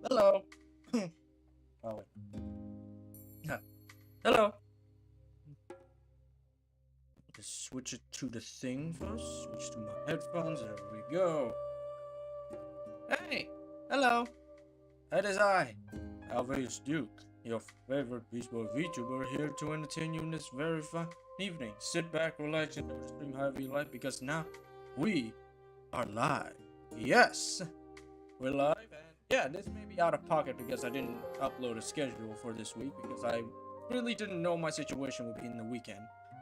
Hello. Oh wait. Yeah. Hello. Just switch it to the thing first. Switch to my headphones. There we go. Hey. Hello. That is I, Aliveus Duke, your favorite Beast Boy VTuber, here to entertain you in this very fun evening. Sit back, relax, and stream however you like, because now we are live. Yes, we're live, and yeah, this may be out of pocket because I didn't upload a schedule for this week because I really didn't know my situation would be in the weekend.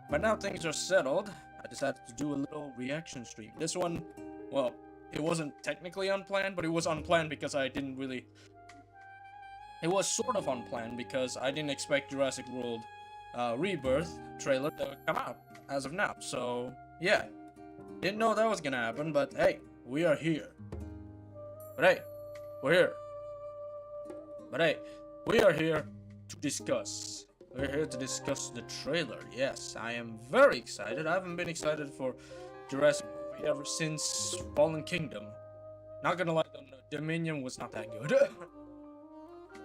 But now things are settled, I decided to do a little reaction stream. This one, well, it wasn't technically unplanned, but it was unplanned because I didn't really... It was sort of unplanned because I didn't expect Jurassic World Rebirth trailer to come out as of now. So, yeah. Didn't know that was gonna happen, but hey, we are here. But hey, we're here. But hey, we are here to discuss. We're here to discuss the trailer. Yes, I am very excited. I haven't been excited for Jurassic movie ever since Fallen Kingdom. Not gonna lie, though, Dominion was not that good.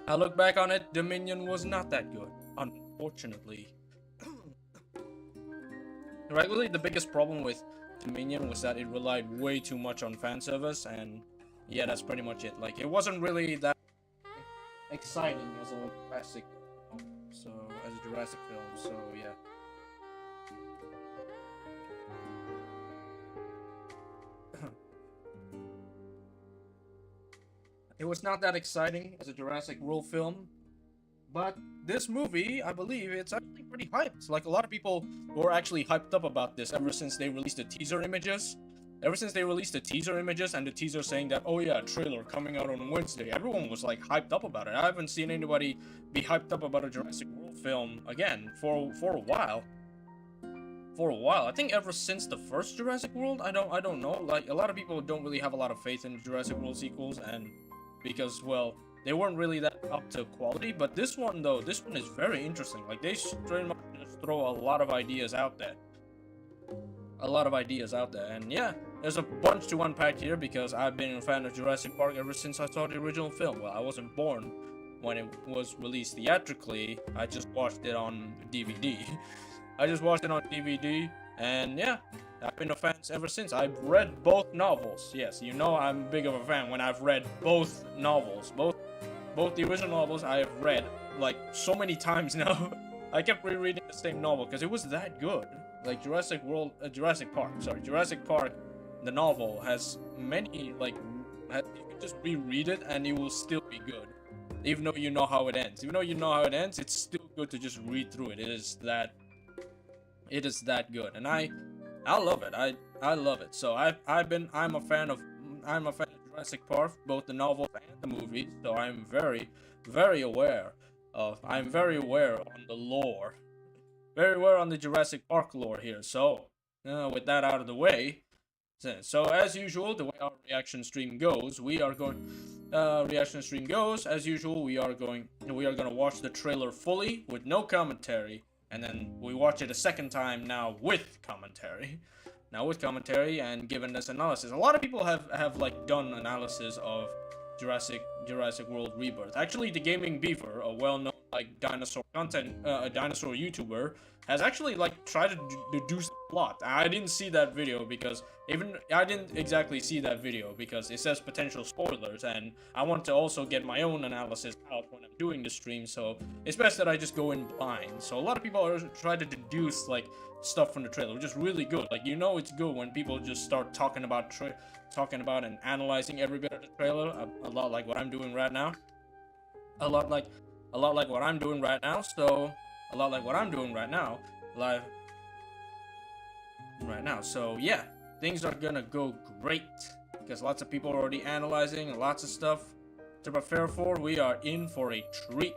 I look back on it, Dominion was not that good, unfortunately. Regularly, the biggest problem with Dominion was that it relied way too much on fan service, and yeah, that's pretty much it. Like, it wasn't really that exciting as a Jurassic film, so yeah. It was not that exciting as a Jurassic World film, but this movie, I believe, it's actually pretty hyped. Like, a lot of people were actually hyped up about this ever since they released the teaser images. Ever since they released the teaser images and the teaser saying that, oh yeah, trailer coming out on Wednesday, everyone was like hyped up about it. I haven't seen anybody be hyped up about a Jurassic World film again for a while. For a while, I think ever since the first Jurassic World, I don't know. Like, a lot of people don't really have a lot of faith in Jurassic World sequels, and because, well, they weren't really that up to quality. But this one, though, this one is very interesting. Like, they straight much just throw a lot of ideas out there. And yeah, there's a bunch to unpack here because I've been a fan of Jurassic Park ever since I saw the original film. Well, I wasn't born when it was released theatrically. I just watched it on DVD. And yeah, I've been a fan ever since. I've read both novels. Yes, you know I'm big of a fan when I've read both novels. Both the original novels I have read like so many times now. I kept rereading the same novel because it was that good. Like Jurassic Park, the novel has many, like, you can just reread it and it will still be good. Even though you know how it ends. It's still good to just read through it. It is that good. And I love it. I love it. So I'm a fan of Jurassic Park, both the novels and the movies. So I'm very, very aware on the lore. Very aware on the Jurassic Park lore here. So, with that out of the way, so as usual, the way our reaction stream goes, we are going to watch the trailer fully with no commentary, and then we watch it a second time now with commentary. And given this analysis, a lot of people have like done analysis of Jurassic World Rebirth. Actually, the Gaming Beaver, a well-known like dinosaur YouTuber, has actually like tried to deduce the plot. I didn't see that video because I didn't exactly see that video because it says potential spoilers, and I want to also get my own analysis out when I'm doing the stream, so it's best that I just go in blind. So a lot of people are trying to deduce like stuff from the trailer, which is really good. Like, you know, it's good when people just start talking about and analyzing every bit of the trailer, a lot like what I'm doing right now. A lot like what I'm doing right now. So a lot like what I'm doing right now, live right now. So yeah, things are gonna go great because lots of people are already analyzing lots of stuff to prepare for. We are in for a treat.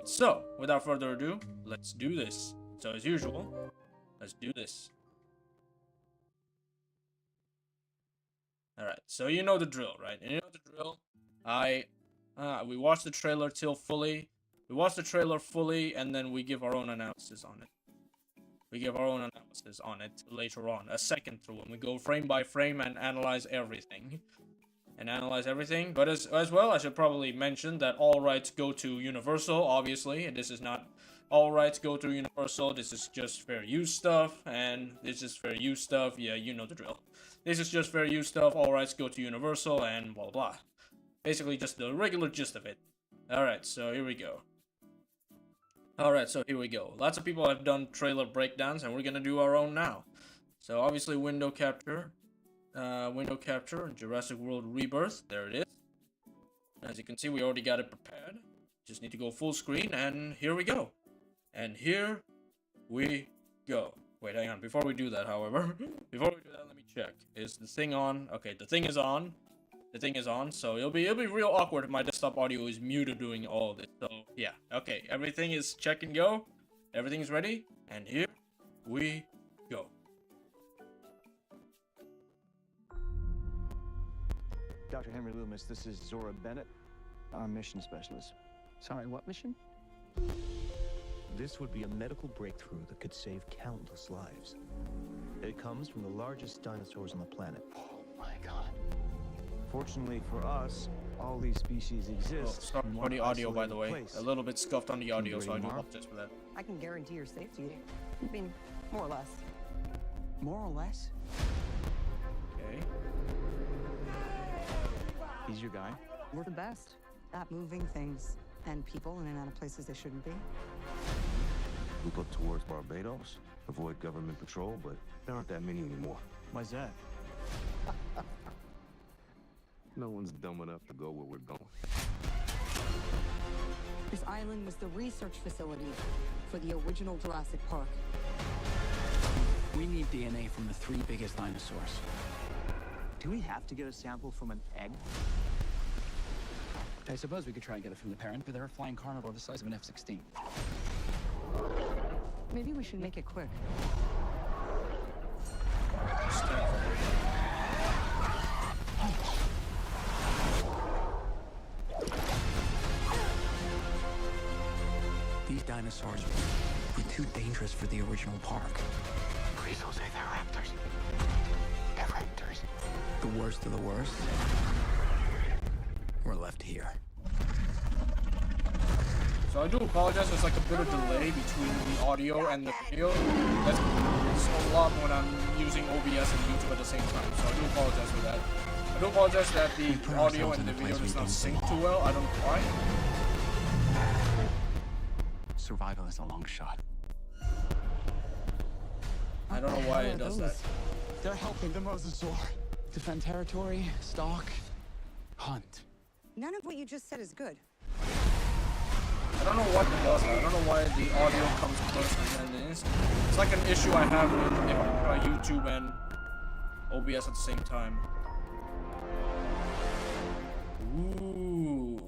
So without further ado, let's do this. So as usual, let's do this. Alright, so you know the drill, right? You know the drill. We watch the trailer fully. We watch the trailer fully, and then we give our own analysis on it. We give our own analysis on it later on, a second through, and we go frame by frame and analyze everything. But as well, I should probably mention that all rights go to Universal, obviously, and this is not all rights go to Universal. This is just fair use stuff, and this is fair use stuff. Yeah, you know the drill. This is just fair use stuff. All rights go to Universal, and blah blah. Basically, just the regular gist of it. Alright, so here we go. Lots of people have done trailer breakdowns, and we're gonna do our own now. So obviously, window capture, Jurassic World Rebirth. There it is. As you can see, we already got it prepared. Just need to go full screen, and here we go. Wait, hang on. Before we do that, however, let me check. Is the thing on? Okay, the thing is on. So it'll be real awkward if my desktop audio is muted doing all this. So yeah, okay, everything is check and go. Everything's ready, and here we go. Dr. Henry Loomis, this is Zora Bennett, our mission specialist. Sorry, what mission? This would be a medical breakthrough that could save countless lives. It comes from the largest dinosaurs on the planet. Oh my God. Fortunately for us, all these species exist. Sorry for the audio, by the way. Place. A little bit scuffed on the audio, so I do apologize for that. I can guarantee your safety. I mean, more or less. More or less? Okay. He's your guy? We're the best at moving things and people in and out of places they shouldn't be. Loop up towards Barbados, avoid government patrol, but there aren't that many anymore. Why's that? No one's dumb enough to go where we're going. This island was the research facility for the original Jurassic Park. We need DNA from the 3 biggest dinosaurs. Do we have to get a sample from an egg? I suppose we could try and get it from the parent, but they're a flying carnivore the size of an F-16. Maybe we should make it quick. These dinosaurs were too dangerous for the original park. Please don't say they're raptors. They're raptors. The worst of the worst were left here. So I do apologize, there's like a bit of delay between the audio and the video. That's a lot when I'm using OBS and YouTube at the same time, so I do apologize for that. I do apologize that the audio and the video does not sync too well, I don't know why. Survival is a long shot. I don't know why it does that. They're helping the mosasaur. Defend territory, stalk, hunt. None of what you just said is good. I don't know what it does. I don't know why the audio comes first and then it's like an issue I have with if I try YouTube and OBS at the same time. Ooh.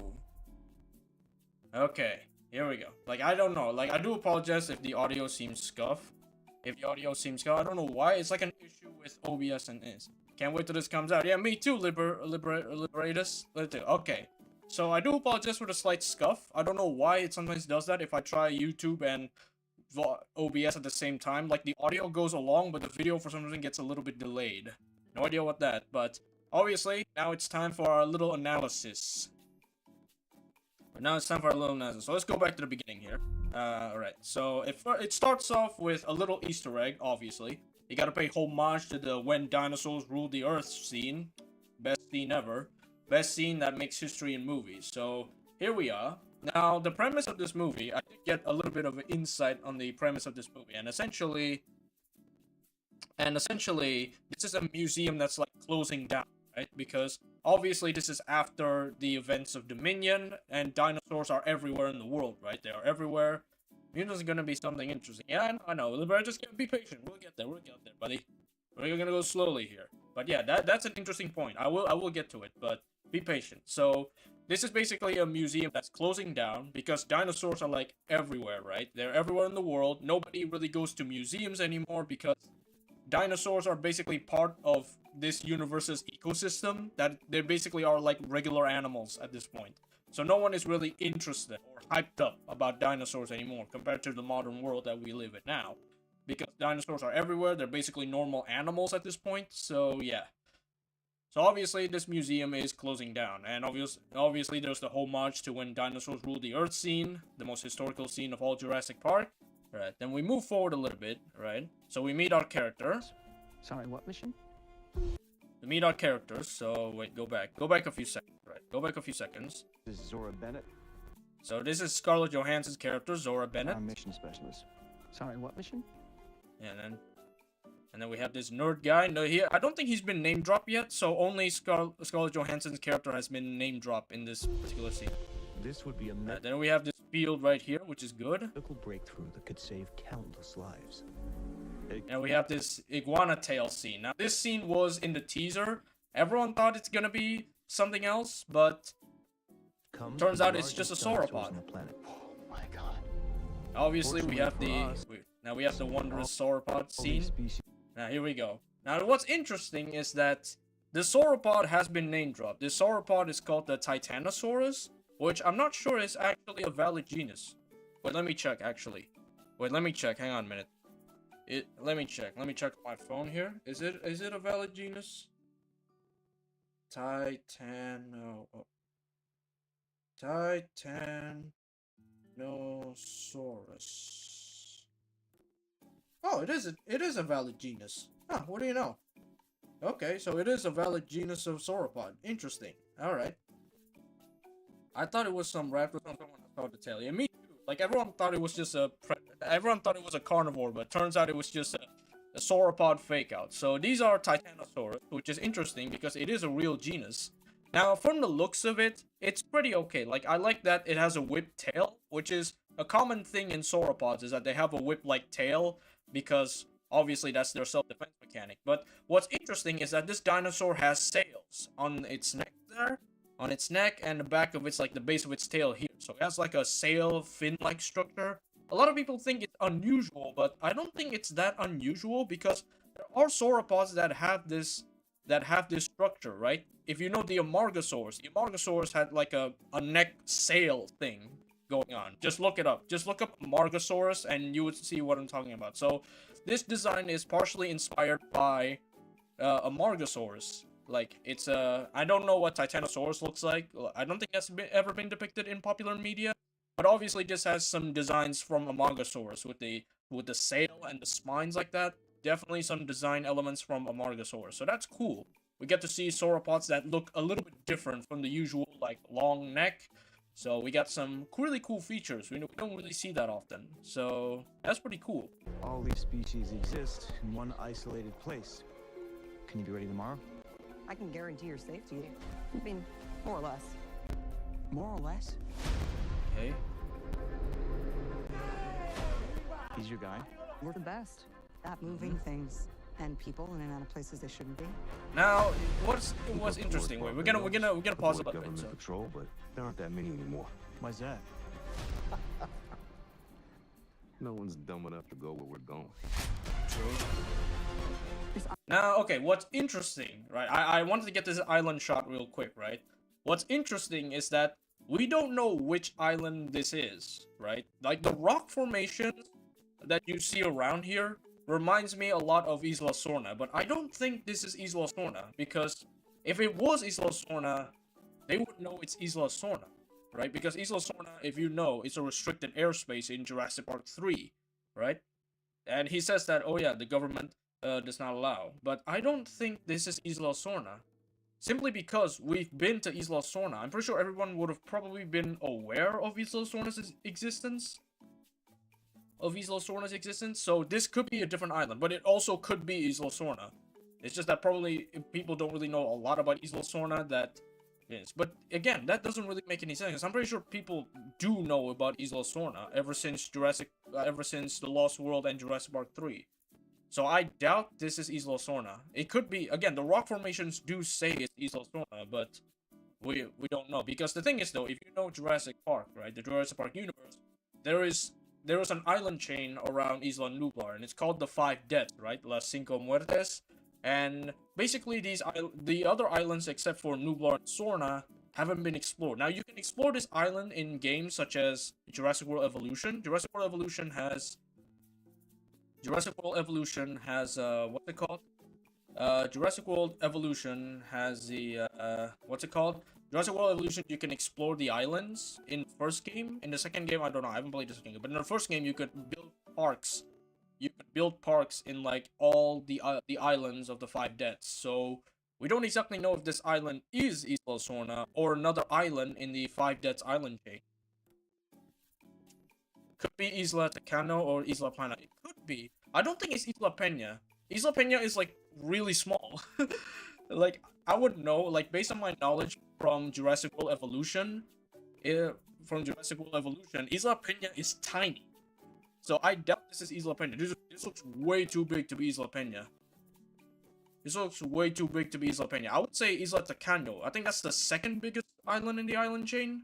Okay, here we go. Like, I don't know. Like, I do apologize if the audio seems scuffed. I don't know why. It's like an issue with OBS and this. Can't wait till this comes out. Yeah, me too, Liberatus. Okay. So I do apologize for the slight scuff. I don't know why it sometimes does that if I try YouTube and OBS at the same time. Like, the audio goes along, but the video for some reason gets a little bit delayed. No idea what that, but obviously, now it's time for our little analysis. So let's go back to the beginning here. Alright, so it starts off with a little Easter egg, obviously. You gotta pay homage to the When Dinosaurs Ruled the Earth scene. Best scene ever. Best scene that makes history in movies. So, here we are. Now, the premise of this movie, I did get a little bit of an insight on the premise of this movie. And essentially, this is a museum that's like closing down, right? Because obviously this is after the events of Dominion, and dinosaurs are everywhere in the world, right? They are everywhere. This is gonna be something interesting. Yeah, I know. But just be patient. We'll get there, buddy. We're gonna go slowly here. But yeah, that's an interesting point. I will get to it, but be patient. So this is basically a museum that's closing down because dinosaurs are like everywhere, right? They're everywhere in the world. Nobody really goes to museums anymore because dinosaurs are basically part of this universe's ecosystem, that they basically are like regular animals at this point. So no one is really interested or hyped up about dinosaurs anymore compared to the modern world that we live in now. Because dinosaurs are everywhere, they're basically normal animals at this point, so yeah. So obviously this museum is closing down, and obviously there's the homage to When Dinosaurs Ruled the Earth scene, the most historical scene of all Jurassic Park. Right, then we move forward a little bit, right? So we meet our character. Sorry, what mission? We meet our characters, so wait, go back a few seconds, right? Go back a few seconds. This is Zora Bennett, So this is Scarlett Johansson's character, Zora Bennett. our mission specialist. Sorry, what mission? And then we have this nerd guy. No, I don't think he's been name dropped yet, so only Scarlett Johansson's character has been name dropped in this particular scene. This would be a Then we have this field right here, which is good. medical breakthrough that could save countless lives. And we have this iguana tail scene. Now, this scene was in the teaser. Everyone thought it's gonna be something else, but turns out it's just a sauropod. Oh my god. Obviously, we have the wondrous sauropod scene. Now, here we go. Now, what's interesting is that the sauropod has been name dropped. This sauropod is called the Titanosaurus, which I'm not sure is actually a valid genus. Wait, let me check, actually. Wait, let me check. Hang on a minute. Let me check. Let me check my phone here. Is it a valid genus? Titanosaurus. Oh, it is a valid genus. Huh, what do you know? Okay, so it is a valid genus of sauropod. Interesting. Alright. I thought it was some raptor, someone thought to tell you. Me too. Like, everyone thought it was just everyone thought it was a carnivore, but it turns out it was just a sauropod fake out. So these are Titanosaurus, which is interesting because it is a real genus. Now, from the looks of it, it's pretty okay. Like, I like that it has a whipped tail, which is a common thing in sauropods, is that they have a whip-like tail, because obviously that's their self-defense mechanic. But what's interesting is that this dinosaur has sails on its neck there, on its neck, and the back of its, like, the base of its tail here. So it has like a sail fin-like structure. A lot of people think it's unusual, but I don't think it's that unusual, because there are sauropods that have this structure, right? If you know the Amargasaurus had like a neck sail thing going on. Just look it up. Just look up Amargasaurus and you would see what I'm talking about. So this design is partially inspired by Amargasaurus. Like, it's I don't know what Titanosaurus looks like. I don't think that's ever been depicted in popular media. But obviously this has some designs from Amargasaurus with the sail and the spines like that. Definitely some design elements from Amargasaurus. So that's cool. We get to see sauropods that look a little bit different from the usual, like, long neck. So we got some really cool features. We don't really see that often. So that's pretty cool. All these species exist in one isolated place. Can you be ready tomorrow? I can guarantee your safety. I mean, more or less. More or less? Okay. He's your guy? We're the best at moving things and people in and out of places they shouldn't be. Now, what's interesting? Wait, we're gonna pause a Avoid little bit. government So. patrol, but there aren't that many anymore. Why's that? No one's dumb enough to go where we're going. Now, okay, what's interesting, right? I wanted to get this island shot real quick, right? What's interesting is that we don't know which island this is, right? Like, the rock formations that you see around here reminds me a lot of Isla Sorna, but I don't think this is Isla Sorna, because if it was Isla Sorna, they would know it's Isla Sorna. right? Because Isla Sorna, if you know, is a restricted airspace in Jurassic Park 3, right? And he says that, oh yeah, the government does not allow. But I don't think this is Isla Sorna. Simply because we've been to Isla Sorna. I'm pretty sure everyone would have probably been aware of Isla Sorna's existence. So this could be a different island, but it also could be Isla Sorna. It's just that probably people don't really know a lot about Isla Sorna that is. But again, that doesn't really make any sense, because I'm pretty sure people do know about Isla Sorna ever since The Lost World and Jurassic Park 3. So I doubt this is Isla Sorna. It could be, again, the rock formations do say it's Isla Sorna, but we don't know. Because the thing is, though, if you know Jurassic Park, right, the Jurassic Park universe, there is an island chain around Isla Nublar, and it's called the Five Deaths, right? Las Cinco Muertes. And basically, the other islands except for Nublar and Sorna haven't been explored. Now, you can explore this island in games such as Jurassic World Evolution. Jurassic World Evolution has what's it called? Jurassic World Evolution has the what's it called? Jurassic World Evolution, you can explore the islands in the first game. In the second game, I don't know, I haven't played the second game, but in the first game, you could build parks. You could build parks in like all the islands of the Five Deaths. So we don't exactly know if this island is Isla Sorna or another island in the Five Deaths island chain. Could be Isla Tecano or Isla Plana. It could be. I don't think it's Isla Peña. Isla Peña is like really small. Like, I would know, like, based on my knowledge from Jurassic World Evolution, Isla Peña is tiny. So I doubt this is Isla Peña. This looks way too big to be Isla Peña. I would say Isla Tecano. I think that's the second biggest island in the island chain.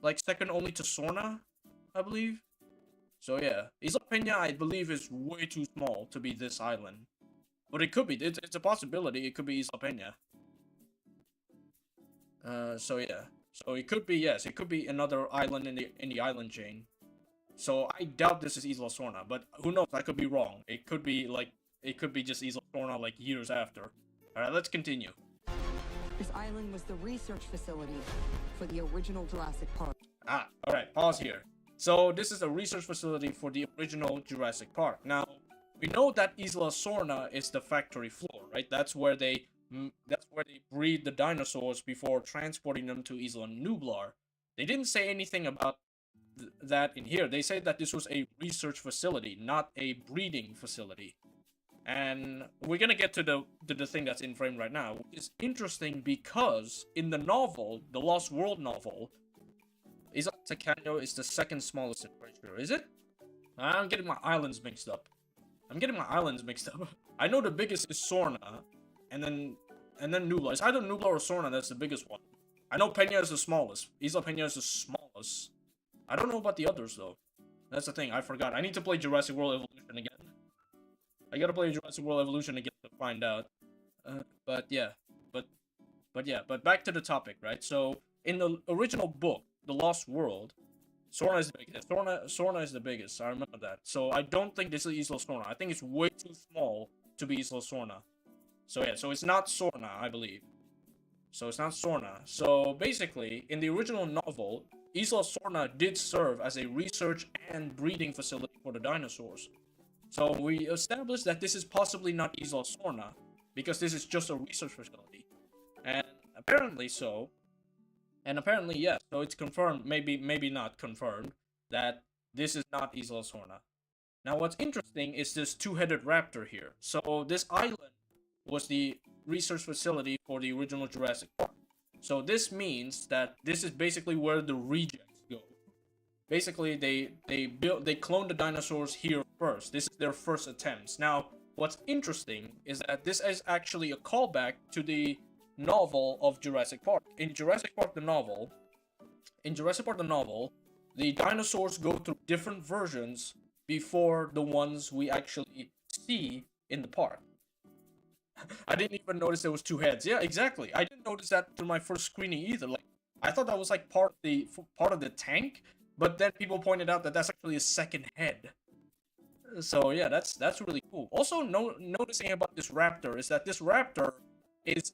Like, second only to Sorna, I believe. So yeah, Isla Peña, I believe, is way too small to be this island. But it could be. It's a possibility. It could be Isla Peña. So yeah. So it could be, yes. It could be another island in the island chain. So I doubt this is Isla Sorna, but who knows? I could be wrong. It could be just Isla Sorna like years after. Alright, let's continue. This island was the research facility for the original Jurassic Park. Alright, pause here. So this is a research facility for the original Jurassic Park. Now, we know that Isla Sorna is the factory floor, right? That's where they breed the dinosaurs before transporting them to Isla Nublar. They didn't say anything about that in here. They said that this was a research facility, not a breeding facility. And we're gonna get to the thing that's in frame right now, which is interesting because in the novel, the Lost World novel, Isla Tecano is the second smallest in pressure, is it? I'm getting my islands mixed up. I know the biggest is Sorna, and then Nublar. It's either Nublar or Sorna that's the biggest one. I know Peña is the smallest. Isla Peña is the smallest. I don't know about the others though. That's the thing, I forgot. I need to play Jurassic World Evolution again. I gotta play Jurassic World Evolution again to find out. But back to the topic, right? So in the original book, The Lost World, Sorna is the biggest. Sorna is the biggest. I remember that. So I don't think this is Isla Sorna. I think it's way too small to be Isla Sorna. So yeah, so it's not Sorna, I believe. So it's not Sorna. So basically, in the original novel, Isla Sorna did serve as a research and breeding facility for the dinosaurs. So we established that this is possibly not Isla Sorna, because this is just a research facility. And apparently so. And apparently, yes, so it's confirmed, maybe not confirmed, that this is not Isla Sorna. Now, what's interesting is this two-headed raptor here. So this island was the research facility for the original Jurassic Park. So this means that this is basically where the rejects go. Basically, they cloned the dinosaurs here first. This is their first attempts. Now, what's interesting is that this is actually a callback to the novel of Jurassic Park. In Jurassic Park the novel, the dinosaurs go through different versions before the ones we actually see in the park. I didn't even notice there was two heads. Yeah, exactly. I didn't notice that through my first screening either. Like, I thought that was like part of the tank, but then people pointed out that that's actually a second head. So yeah, that's really cool. Also, noticing about this raptor is that this raptor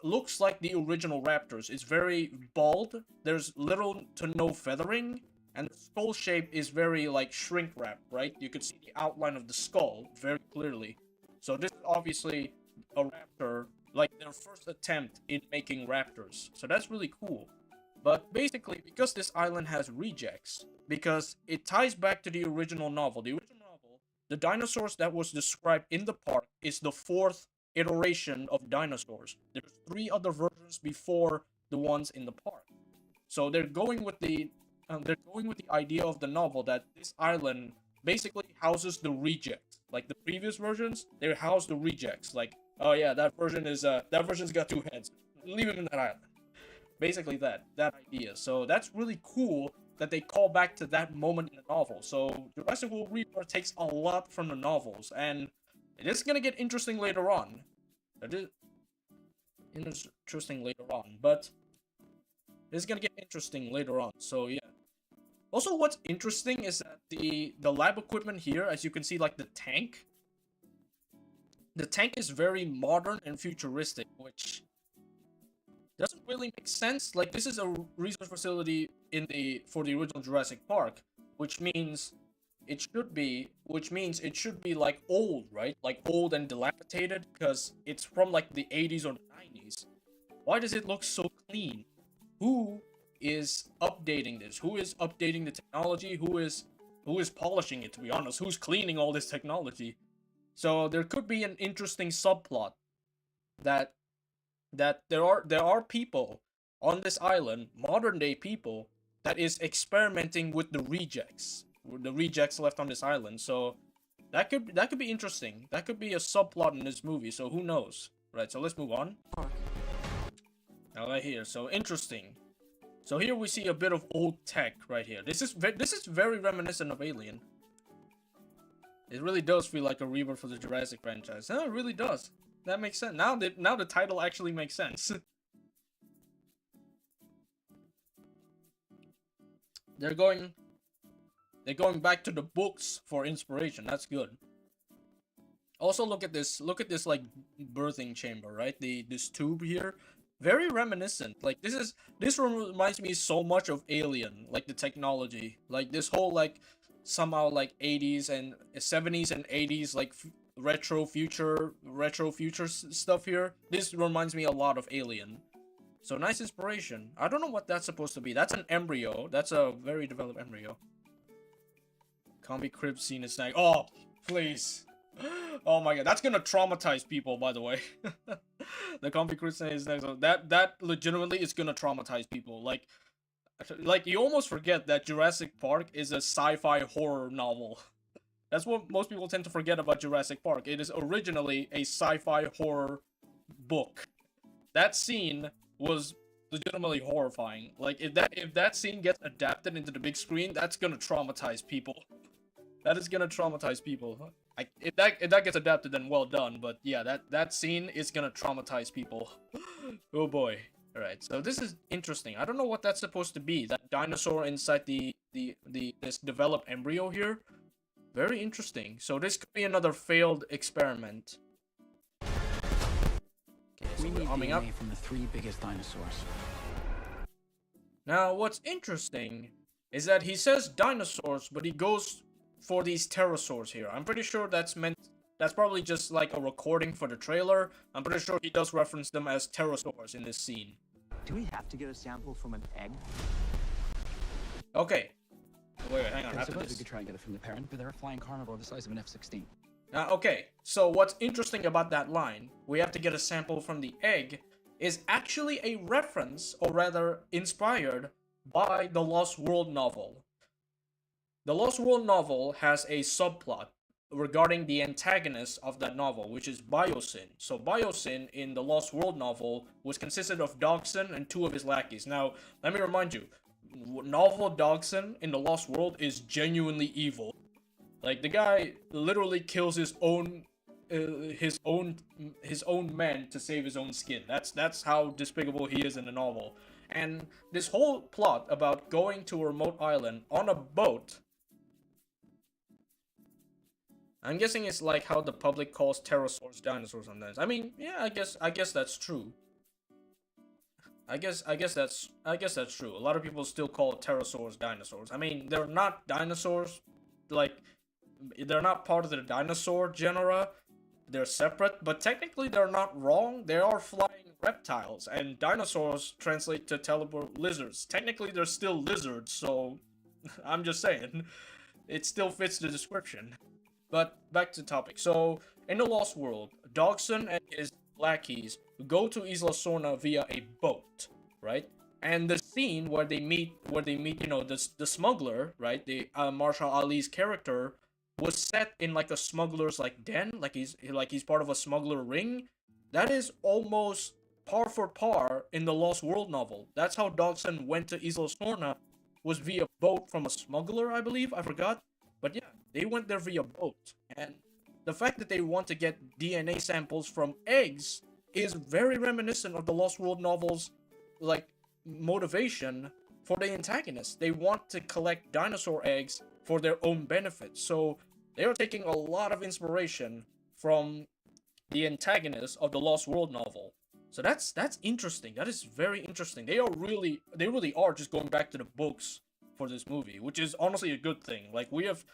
looks like the original raptors. It's very bald. There's little to no feathering, and the skull shape is very like shrink wrap, right? You could see the outline of the skull very clearly. So this is obviously a raptor, like their first attempt in making raptors. So that's really cool. But basically, because this island has rejects, because it ties back to the original novel. The original novel, the dinosaurs that was described in the park is the fourth iteration of dinosaurs. There's 3 other versions before the ones in the park. So they're going with the idea of the novel that this island basically houses the rejects. Like the previous versions, they house the rejects. Like, oh yeah, that version's got 2 heads. Leave him in that island. Basically that idea. So that's really cool that they call back to that moment in the novel. So Jurassic World Rebirth takes a lot from the novels, and it is gonna get interesting later on. It is interesting later on, but it's gonna get interesting later on. So yeah. Also, what's interesting is that the lab equipment here, as you can see, like the tank is very modern and futuristic, which doesn't really make sense. Like, this is a research facility for the original Jurassic Park, which means it should be like old, right? Like old and dilapidated, because it's from like the 80s or the 90s. Why does it look so clean? Who is updating this? Who is updating the technology? Who is polishing it, to be honest? Who's cleaning all this technology? So there could be an interesting subplot that there are people on this island, modern day people, that is experimenting with the rejects left on this island. So that could be interesting. That could be a subplot in this movie. So who knows, right? So let's move on. Now right here. So interesting. So here we see a bit of old tech right here. This is very reminiscent of Alien. It really does feel like a rebirth for the Jurassic franchise. No, it really does. That makes sense. Now the title actually makes sense. They're going back to the books for inspiration. That's good. Also, look at this like birthing chamber, right? This tube here, very reminiscent. Like this reminds me so much of Alien, like the technology, like this whole like somehow like 80s and 70s and 80s like retro future stuff here. This reminds me a lot of Alien. So nice inspiration. I don't know what that's supposed to be. That's an embryo. That's a very developed embryo. Combi crib scene is like, oh, please. Oh my god, that's gonna traumatize people, by the way. The combi crib scene is next. That legitimately is gonna traumatize people. Like you almost forget that Jurassic Park is a sci-fi horror novel. That's what most people tend to forget about Jurassic Park. It is originally a sci-fi horror book. That scene was legitimately horrifying. Like if that scene gets adapted into the big screen, that's gonna traumatize people. That is gonna traumatize people. If that gets adapted, then well done. But yeah, that scene is gonna traumatize people. Oh boy. All right. So this is interesting. I don't know what that's supposed to be. That dinosaur inside this developed embryo here. Very interesting. So this could be another failed experiment. Okay, so We need arming up. DNA from the 3 biggest dinosaurs. Now, what's interesting is that he says dinosaurs, but he goes for these pterosaurs here. I'm pretty sure that's probably just like a recording for the trailer. I'm pretty sure he does reference them as pterosaurs in this scene. Do we have to get a sample from an egg? Okay. Wait, hang on. I After suppose we this. could try and get it from the parent, but they're a flying carnivore the size of an F-16. Okay, so what's interesting about that line, we have to get a sample from the egg, is actually a reference, or rather inspired, by the Lost World novel. The Lost World novel has a subplot regarding the antagonist of that novel, which is Biosyn. So Biosyn in the Lost World novel was consisted of Dogson and 2 of his lackeys. Now, let me remind you, novel Dogson in the Lost World is genuinely evil. Like, the guy literally kills his own men to save his own skin. That's how despicable he is in the novel. And this whole plot about going to a remote island on a boat, I'm guessing it's like how the public calls pterosaurs dinosaurs sometimes. I mean, yeah, I guess that's true. I guess that's true. A lot of people still call pterosaurs dinosaurs. I mean, they're not dinosaurs, like they're not part of the dinosaur genera. They're separate, but technically they're not wrong. They are flying reptiles, and dinosaurs translate to teleport lizards. Technically, they're still lizards, so I'm just saying, it still fits the description. But back to the topic. So, in the Lost World, Dogson and his lackeys go to Isla Sorna via a boat, right? And the scene where they meet, you know, the smuggler, right? The Marshall Ali's character was set in like a smuggler's like den, like he's part of a smuggler ring. That is almost par for par in the Lost World novel. That's how Dogson went to Isla Sorna, was via boat from a smuggler, I believe. I forgot. But yeah, they went there via boat. And the fact that they want to get DNA samples from eggs is very reminiscent of the Lost World novels, like, motivation for the antagonist. They want to collect dinosaur eggs for their own benefit. So they are taking a lot of inspiration from the antagonist of the Lost World novel. So that's interesting. That is very interesting. They really are just going back to the books for this movie, which is honestly a good thing. Like, we have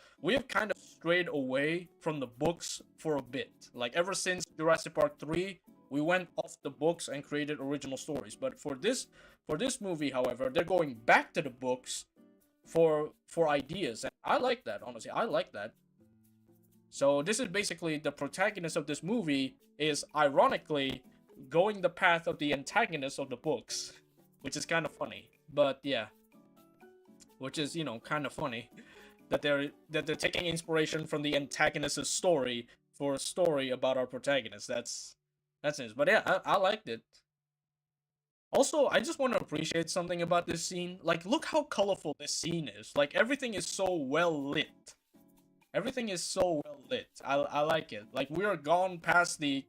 kind of strayed away from the books for a bit. Like, ever since Jurassic Park 3, we went off the books and created original stories. But for this movie, however, they're going back to the books for ideas, and I like that. Honestly, I like that. So this is basically the protagonist of this movie is ironically going the path of the antagonist of the books, which is kind of funny. But yeah, which is, you know, kind of funny that they're taking inspiration from the antagonist's story for a story about our protagonist. That's it. But yeah, I liked it. Also, I just want to appreciate something about this scene. Like, look how colorful this scene is. Like, everything is so well lit. Everything is so well lit. I like it. Like, we are gone past the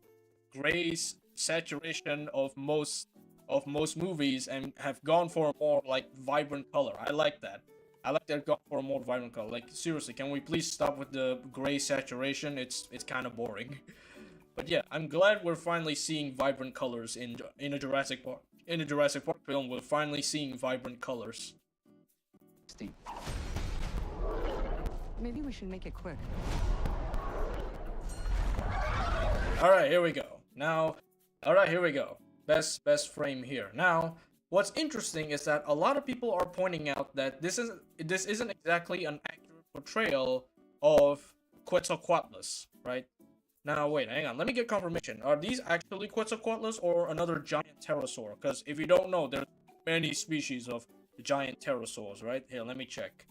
gray saturation of most movies and have gone for a more, like, vibrant color. I like that. I like that gone for a more vibrant color. Like, seriously, can we please stop with the gray saturation? It's kind of boring. But yeah, I'm glad we're finally seeing vibrant colors in a Jurassic Park. In a Jurassic Park film, we're finally seeing vibrant colors. Steve. Maybe we should make it quick. Alright, here we go. Alright, here we go. Best frame here. Now, what's interesting is that a lot of people are pointing out that this isn't exactly an accurate portrayal of Quetzalcoatlus, right? Now, wait, hang on. Let me get confirmation. Are these actually Quetzalcoatlus or another giant pterosaur? Because if you don't know, there's many species of giant pterosaurs, right? Here, let me check.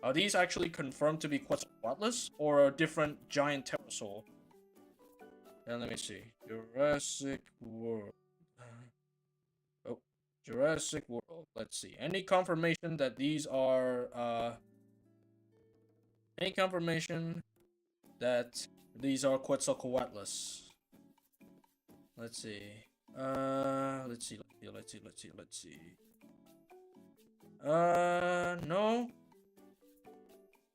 Are these actually confirmed to be Quetzalcoatlus or a different giant pterosaur? And let me see. Jurassic World. Oh, Jurassic World. Let's see. Any confirmation that these are, any confirmation that these are Quetzalcoatlus? Let's see. Let's see. No.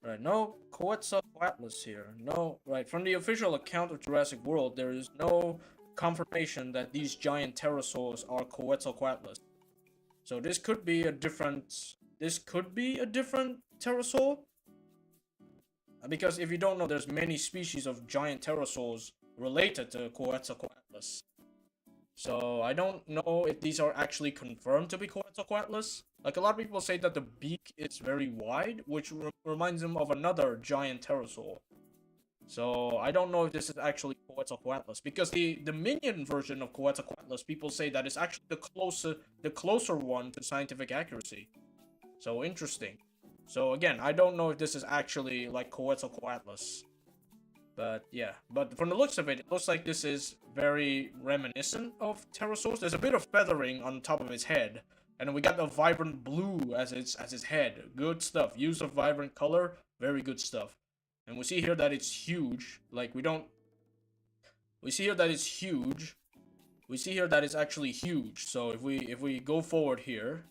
Right, no Quetzalcoatlus here. No, right, from the official account of Jurassic World, there is no confirmation that these giant pterosaurs are Quetzalcoatlus. So this could be a different pterosaur. Because if you don't know, there's many species of giant pterosaurs related to Quetzalcoatlus. So I don't know if these are actually confirmed to be Quetzalcoatlus. Like, a lot of people say that the beak is very wide, which reminds them of another giant pterosaur. So I don't know if this is actually Quetzalcoatlus, because the minion version of Quetzalcoatlus, people say that it's actually the closer one to scientific accuracy. So interesting. So again, I don't know if this is actually like Quetzalcoatlus. But yeah, but from the looks of it, it looks like this is very reminiscent of pterosaurs. There's a bit of feathering on top of its head, and we got the vibrant blue as its head. Good stuff. Use of vibrant color, very good stuff. And we see here that it's huge. Like, we see here that it's huge. We see here that it's actually huge. So if we go forward here,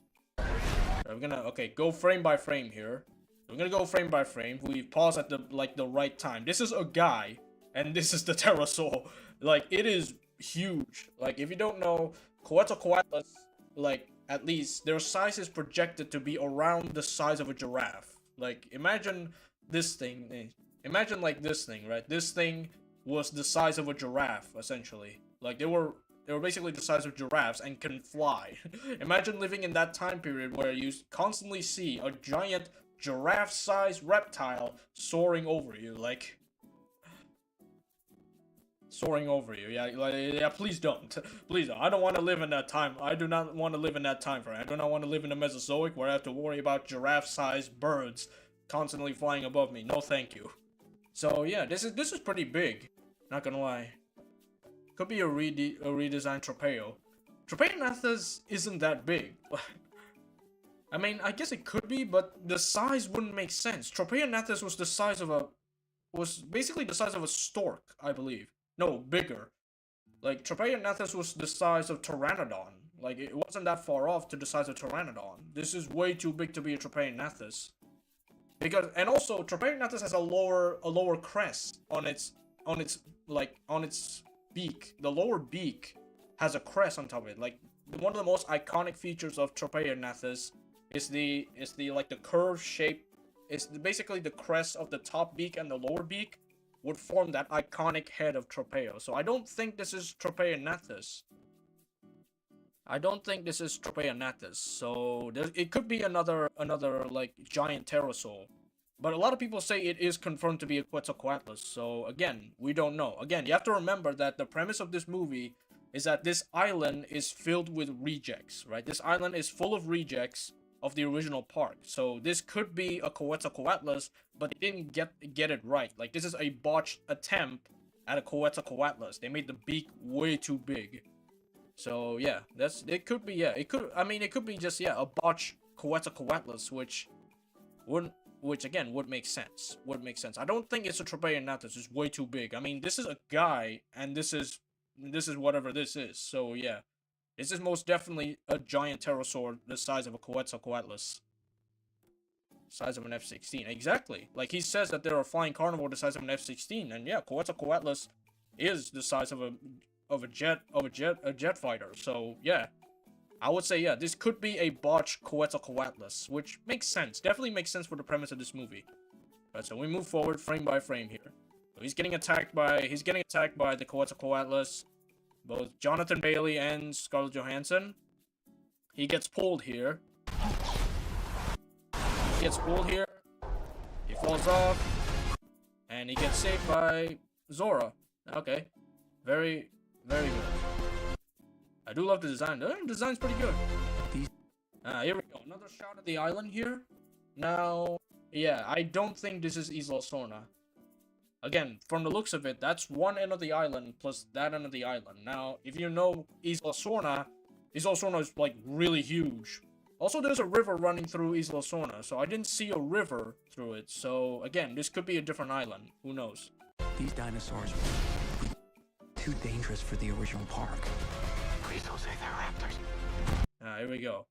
we're gonna go frame by frame here. We're gonna go frame by frame. We pause at the right time. This is a guy, and this is the pterosaur. Like, it is huge. Like, if you don't know, Quetzalcoatlus, like, at least, their size is projected to be around the size of a giraffe. Like, imagine this thing. Imagine, like, this thing, right? This thing was the size of a giraffe, essentially. Like, they were basically the size of giraffes and can fly. Imagine living in that time period where you constantly see a giant giraffe-sized reptile soaring over you, like... Soaring over you, yeah, like, yeah, please don't. Please don't. I don't want to live in that time. I do not want to live in that time frame. I do not want to live in the Mesozoic where I have to worry about giraffe-sized birds constantly flying above me. No, thank you. So yeah, this is pretty big. Not gonna lie. Could be a redesigned Tropeo. Tropeanathus isn't that big. I mean, I guess it could be, but the size wouldn't make sense. Tropeanathus was the size of was basically the size of a stork, I believe. No, bigger. Like, Tropeanathus was the size of Pteranodon. Like, it wasn't that far off to the size of Pteranodon. This is way too big to be a Tropeanathus. Because, and also, Tropeanathus has a lower crest on its beak. The lower beak has a crest on top of it. Like, one of the most iconic features of Tropeanathus is the curved shape. It's basically the crest of the top beak and the lower beak would form that iconic head of Tropeo. So I don't think this is Tropeanathus. So it could be another like giant pterosaur. But a lot of people say it is confirmed to be a Quetzalcoatlus. So again, we don't know. Again, you have to remember that the premise of this movie is that this island is filled with rejects, right? This island is full of rejects of the original park. So this could be a Quetzalcoatlus, but they didn't get it right. Like, this is a botched attempt at a Quetzalcoatlus. They made the beak way too big. So yeah, it could be just a botched Quetzalcoatlus, which again would make sense. I don't think it's a Tropeanathus. It's way too big. I mean, this is a guy, and this is whatever this is. So yeah. This is most definitely a giant pterosaur the size of a Quetzalcoatlus. Size of an F-16. Exactly. Like, he says that they're a flying carnivore the size of an F-16. And yeah, Quetzalcoatlus is the size of a jet fighter. So yeah. I would say, yeah, this could be a botched Quetzalcoatlus, which makes sense. Definitely makes sense for the premise of this movie. Right, so we move forward frame by frame here. So he's getting attacked by the Quetzalcoatlus. Both Jonathan Bailey and Scarlett Johansson. He gets pulled here. He falls off. And he gets saved by Zora. Okay. Very, very good. I do love the design. The design's pretty good. Here we go. Another shot at the island here. Now, yeah, I don't think this is Isla Sorna. Again, from the looks of it, that's one end of the island plus that end of the island. Now, if you know Isla Sorna is like really huge. Also, there's a river running through Isla Sorna, so I didn't see a river through it. So again, this could be a different island. Who knows? These dinosaurs were too dangerous for the original park. Please don't say they're raptors. Here we go.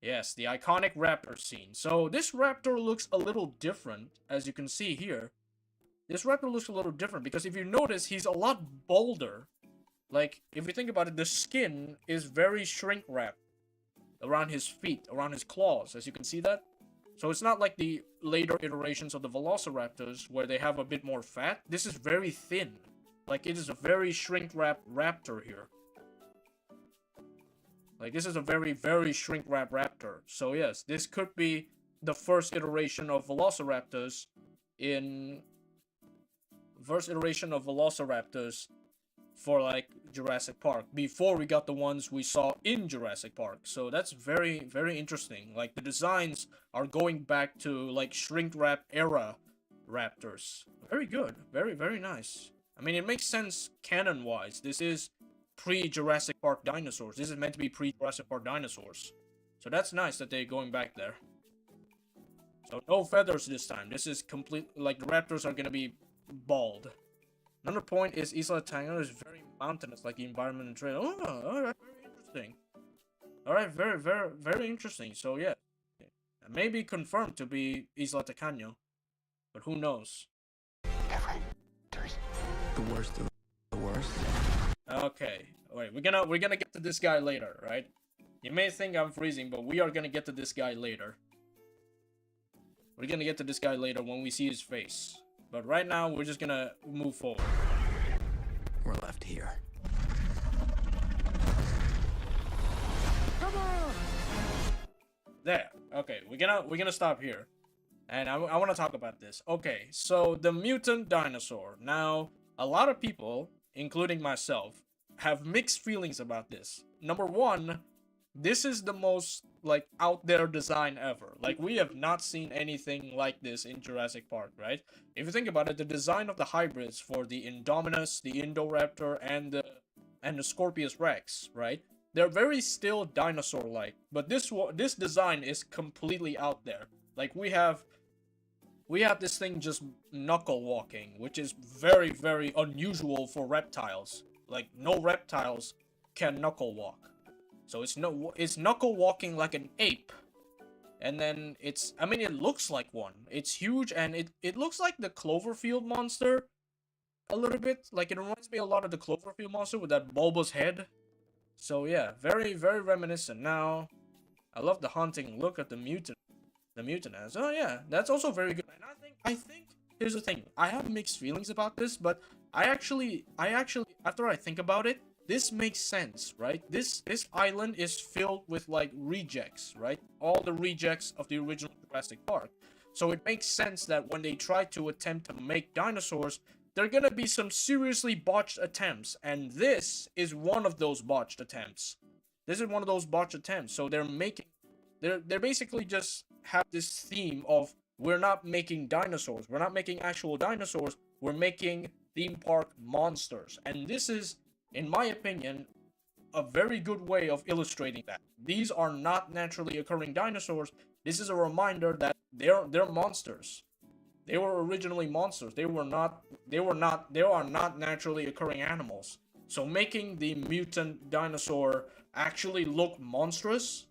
Yes, the iconic raptor scene. So this raptor looks a little different, as you can see here. This raptor looks a little different because if you notice, he's a lot bolder. Like, if you think about it, the skin is very shrink-wrapped around his feet, around his claws, as you can see that. So it's not like the later iterations of the Velociraptors where they have a bit more fat. This is very thin. Like, it is a very shrink-wrapped raptor here. Like, this is a very, very shrink-wrapped raptor. So yes, this could be the first iteration of Velociraptors for like Jurassic Park before we got the ones we saw in Jurassic Park. So that's very, very interesting. Like, the designs are going back to like shrink wrap era raptors. Very good. Very, very nice. I mean, it makes sense canon wise. This is pre-Jurassic Park dinosaurs. This is meant to be pre-Jurassic Park dinosaurs. So that's nice that they're going back there. So no feathers this time. This is complete, like, the raptors are gonna be bald. Another point is Isla Tangana is very mountainous, like the environment and trail. Oh, alright, very interesting. Alright, very, very, very interesting. So yeah, it may be confirmed to be Isla Tacaño, but who knows? The worst of the worst. Okay, wait, we're gonna get to this guy later, right? You may think I'm freezing, but we are gonna get to this guy later. We're gonna get to this guy later when we see his face. But right now, we're just gonna move forward. We're left here. There. Okay, we're gonna stop here. And I want to talk about this. Okay, so the mutant dinosaur. Now, a lot of people, including myself, have mixed feelings about this. Number one, this is the most, like, out there design ever. Like, we have not seen anything like this in Jurassic Park, right? If you think about it, the design of the hybrids for the Indominus, the Indoraptor, and the Scorpius Rex, right? They're very still dinosaur-like, but this design is completely out there. Like, we have this thing just knuckle walking, which is very, very unusual for reptiles. Like, no reptiles can knuckle walk. So it's knuckle walking like an ape. And then I mean, it looks like one. It's huge, and it looks like the Cloverfield monster a little bit. Like, it reminds me a lot of the Cloverfield monster with that bulbous head. So yeah, very, very reminiscent. Now, I love the haunting look at the mutant. The mutant has. Oh yeah, that's also very good. And I think here's the thing. I have mixed feelings about this, but I actually after I think about it, this makes sense, right? This island is filled with, like, rejects, right? All the rejects of the original Jurassic Park. So it makes sense that when they try to attempt to make dinosaurs, there are gonna be some seriously botched attempts, and this is one of those botched attempts. This is one of those botched attempts. So they're basically just have this theme of, we're not making dinosaurs. We're not making actual dinosaurs. We're making theme park monsters. And this is, in my opinion, a very good way of illustrating that. These are not naturally occurring dinosaurs. This is a reminder that they're monsters. They were originally monsters. They are not naturally occurring animals. So making the mutant dinosaur actually look monstrous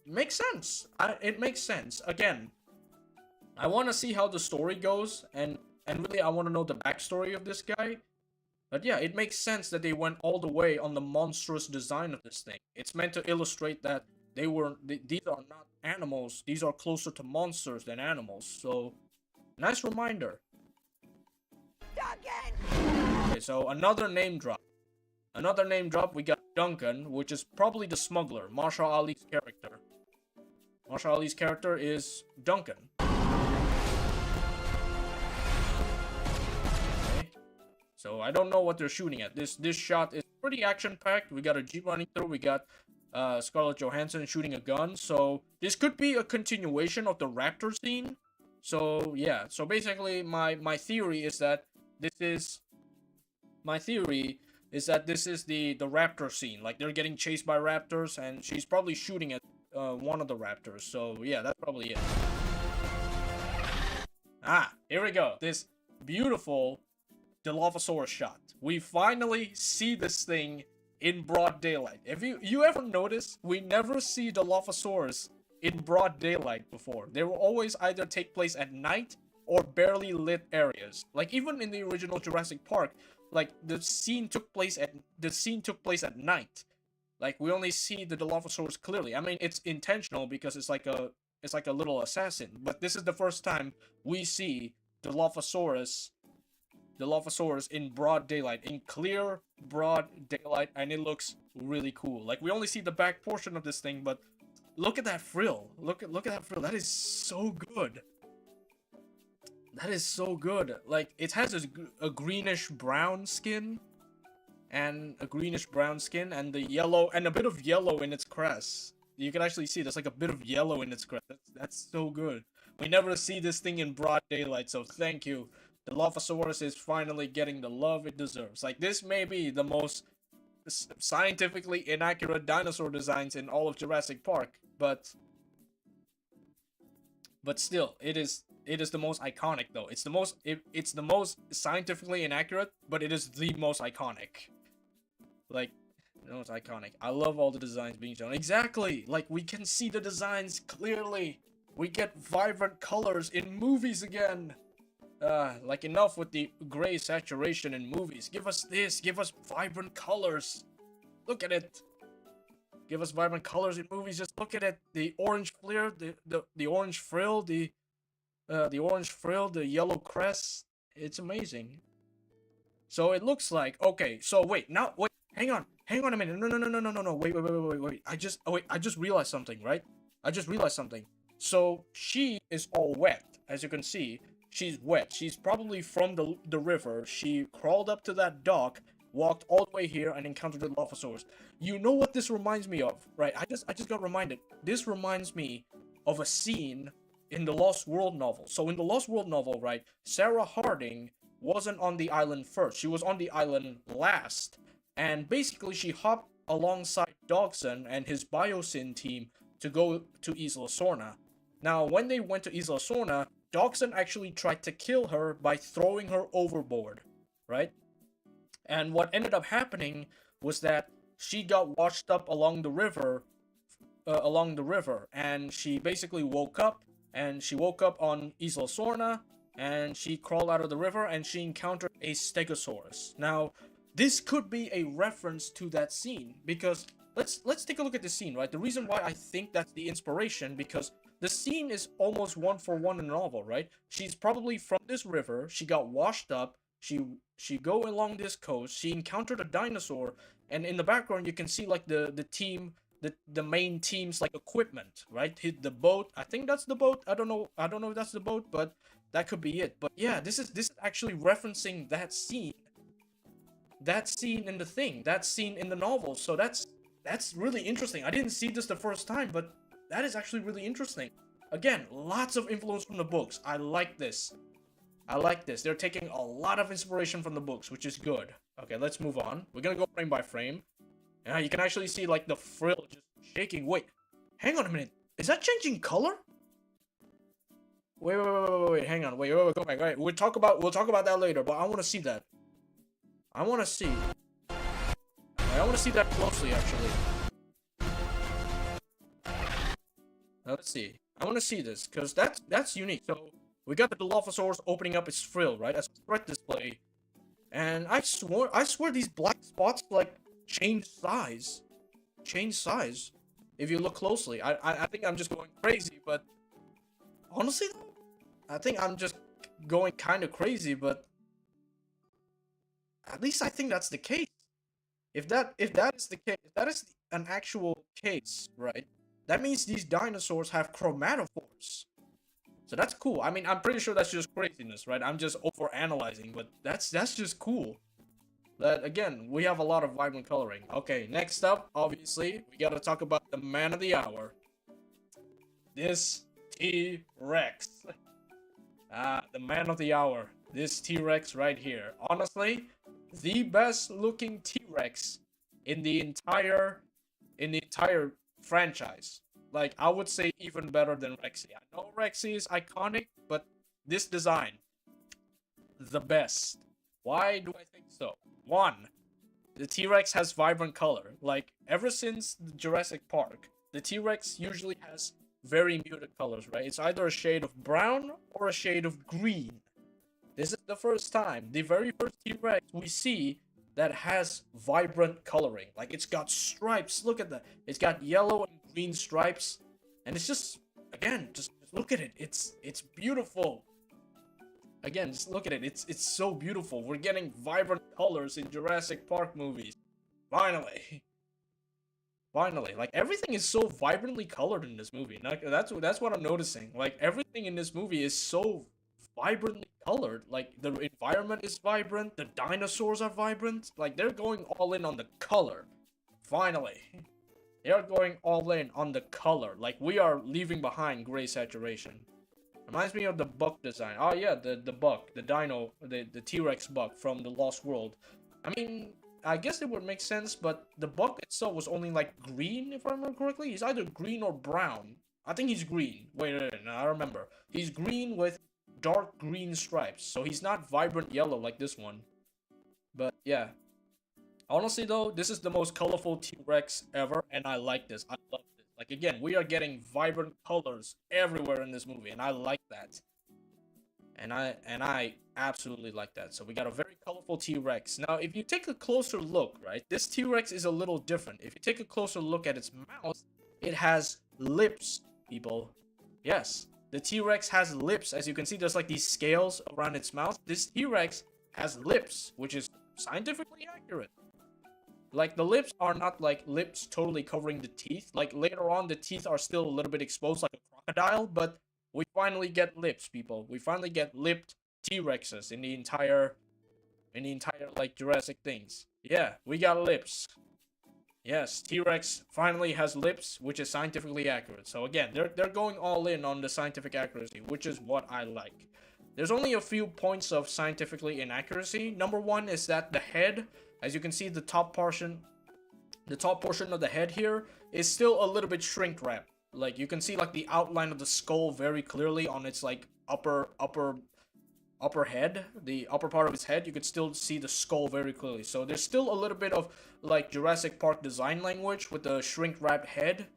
makes sense. It makes sense. Again, I want to see how the story goes, and really I want to know the backstory of this guy. But yeah, it makes sense that they went all the way on the monstrous design of this thing. It's meant to illustrate that these are not animals. These are closer to monsters than animals. So, nice reminder. Duncan! Okay, so another name drop. Another name drop, we got Duncan, which is probably the smuggler, Marshall Ali's character. Marshall Ali's character is Duncan. Okay. So I don't know what they're shooting at. This shot is pretty action-packed. We got a jeep running through. We got Scarlett Johansson shooting a gun. So this could be a continuation of the raptor scene. So yeah. So basically, my theory is that this is the raptor scene. Like, they're getting chased by raptors, and she's probably shooting at one of the raptors. So yeah, that's probably it. Ah, here we go. This beautiful Dilophosaurus shot. We finally see this thing in broad daylight. If you ever notice, we never see Dilophosaurus in broad daylight before. They will always either take place at night or barely lit areas. Like, even in the original Jurassic Park, like, the scene took place at night. Like, we only see the Dilophosaurus clearly. I mean, it's intentional because it's like a little assassin. But this is the first time we see Dilophosaurus in broad daylight, in clear broad daylight, and it looks really cool. Like, we only see the back portion of this thing, but look at that frill. Look at that frill. That is so good. That is so good. Like, it has a greenish brown skin, and the yellow, and a bit of yellow in its crest. You can actually see there's like a bit of yellow in its crest. That's so good. We never see this thing in broad daylight, so thank you. The Dilophosaurus is finally getting the love it deserves. Like, this may be the most scientifically inaccurate dinosaur designs in all of Jurassic Park, but still, it is the most iconic, though. It's the most scientifically inaccurate, but it is the most iconic. Like, no, it's iconic. I love all the designs being shown. Exactly! Like, we can see the designs clearly. We get vibrant colors in movies again. Like, enough with the gray saturation in movies. Give us this. Give us vibrant colors. Look at it. Give us vibrant colors in movies. Just look at it. The orange flare, the orange frill, the orange frill, the yellow crest. It's amazing. So it looks like, okay, so wait, hang on a minute. No, wait. I just realized something, right? I just realized something. So she is all wet, as you can see. She's wet. She's probably from the river. She crawled up to that dock, walked all the way here, and encountered the Dilophosaurus. You know what this reminds me of, right? I just got reminded. This reminds me of a scene in the Lost World novel. So in the Lost World novel, right, Sarah Harding wasn't on the island first. She was on the island last. And basically, she hopped alongside Dodgson and his Biosyn team to go to Isla Sorna. Now, when they went to Isla Sorna, Dodgson actually tried to kill her by throwing her overboard, right? And what ended up happening was that she got washed up along the river, and she basically woke up, and she woke up on Isla Sorna, and she crawled out of the river, and she encountered a Stegosaurus. Now, this could be a reference to that scene, because let's take a look at the scene, right? The reason why I think that's the inspiration, because the scene is almost one for one in the novel, right? She's probably from this river, she got washed up, she go along this coast, she encountered a dinosaur, and in the background you can see like the team, the main team's like equipment, right? Hit the boat. I think that's the boat. I don't know if that's the boat, but that could be it. But yeah, this is actually referencing that scene in the thing, that scene in the novel. So that's really interesting. I didn't see this the first time, but that is actually really interesting. Again, lots of influence from the books. I like this. They're taking a lot of inspiration from the books, which is good. Okay, let's move on. We're gonna go frame by frame. Yeah, you can actually see like the frill just shaking. Wait, hang on a minute. Is that changing color? Wait, hang on. Wait, go back. All right, we'll talk about that later, but I want to see that. I want to see that closely, actually. Now, let's see. I want to see this, because that's unique. So, we got the Dilophosaurus opening up its frill, right, as a threat display. And I swear these black spots, like, change size. If you look closely. I think I'm just going crazy, but... honestly, though, I think I'm just going kind of crazy, but... at least I think that's the case. If that is the case, if that is an actual case, right? That means these dinosaurs have chromatophores. So that's cool. I mean, I'm pretty sure that's just craziness, right? I'm just overanalyzing, but that's just cool. That, again, we have a lot of vibrant coloring. Okay, next up, obviously, we gotta talk about the man of the hour. This T-Rex. The man of the hour. This T-Rex right here. Honestly, the best looking T-Rex in the entire franchise. Like, I would say even better than Rexy. I know Rexy is iconic, but this design, the best. Why do I think so? One, the T-Rex has vibrant color. Like, ever since Jurassic Park, the T-Rex usually has very muted colors, right? It's either a shade of brown or a shade of green. This is the first time, the very first T-Rex we see that has vibrant coloring. Like, it's got stripes, look at that. It's got yellow and green stripes. And it's just, again, just look at it. It's beautiful. Again, just look at it. It's so beautiful. We're getting vibrant colors in Jurassic Park movies. Finally. Like, everything is so vibrantly colored in this movie. Like, that's what I'm noticing. Like, everything in this movie is so vibrantly colored. Like, the environment is vibrant, the dinosaurs are vibrant. Like, they're going all in on the color. Finally. They are going all in on the color. Like, we are leaving behind gray saturation. Reminds me of the buck design. Oh yeah, the buck, the dino, the T-Rex buck from the Lost World. I mean, I guess it would make sense, but the buck itself was only like green, if I remember correctly. He's either green or brown. I think he's green. Wait, no, I remember. He's green with dark green stripes, so he's not vibrant yellow like this one. But yeah, honestly though, this is the most colorful T-Rex ever, and I like this. I love this. Like, again, we are getting vibrant colors everywhere in this movie, and I like that. And I absolutely like that. So we got a very colorful T-Rex. Now, if you take a closer look, right, this T-Rex is a little different. If you take a closer look at its mouth, it has lips, people. Yes, the T-Rex has lips. As you can see, there's like these scales around its mouth. This T-Rex has lips, which is scientifically accurate. Like, the lips are not like lips totally covering the teeth. Like, later on, the teeth are still a little bit exposed like a crocodile, but we finally get lips, people. We finally get lipped T-Rexes in the entire like Jurassic things. Yeah, we got lips. Yes, T-Rex finally has lips, which is scientifically accurate. So again, they're going all in on the scientific accuracy, which is what I like. There's only a few points of scientifically inaccuracy. Number one is that the head, as you can see, the top portion of the head here is still a little bit shrink wrapped. Like, you can see like the outline of the skull very clearly on its like upper head, the upper part of its head. You could still see the skull very clearly. So there's still a little bit of like Jurassic Park design language with the shrink wrapped head,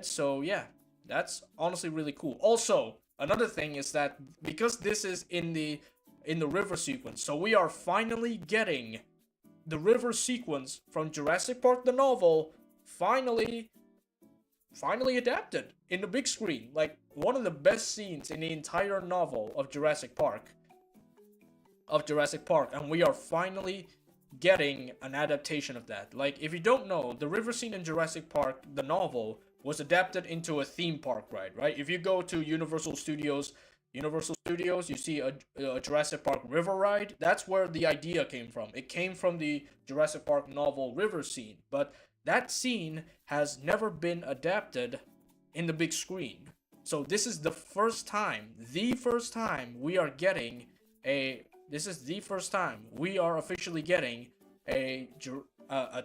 So yeah, that's honestly really cool. Also, another thing is that because this is in the river sequence, so we are finally getting the river sequence from Jurassic Park the novel finally adapted in the big screen. Like, one of the best scenes in the entire novel of Jurassic Park, and we are finally getting an adaptation of that. Like, if you don't know, the river scene in Jurassic Park the novel was adapted into a theme park ride, right? If you go to Universal Studios, you see a Jurassic Park river ride. That's where the idea came from. It came from the Jurassic Park novel river scene, but that scene has never been adapted in the big screen. So this is the first time we are getting we are officially getting a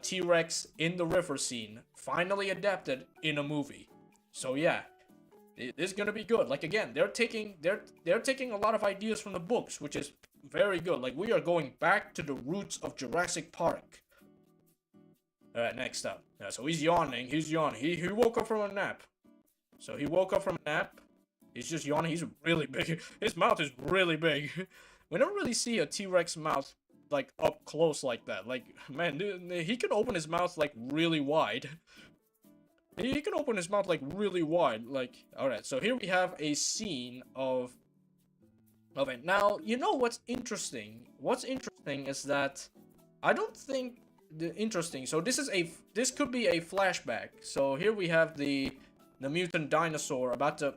T-Rex in the river scene finally adapted in a movie. So yeah, this is gonna be good. Like, again, they're taking a lot of ideas from the books, which is very good. Like, we are going back to the roots of Jurassic Park. Alright, next up. Yeah, so he's yawning. He woke up from a nap. He's just yawning. He's really big. His mouth is really big. We don't really see a T-Rex mouth, like, up close like that. Like, man, dude, he can open his mouth, like, really wide. He can open his mouth, like, really wide. Like, alright, so here we have a scene of it. Now, you know what's interesting? What's interesting is that I don't think so this could be a flashback. So here we have the mutant dinosaur about to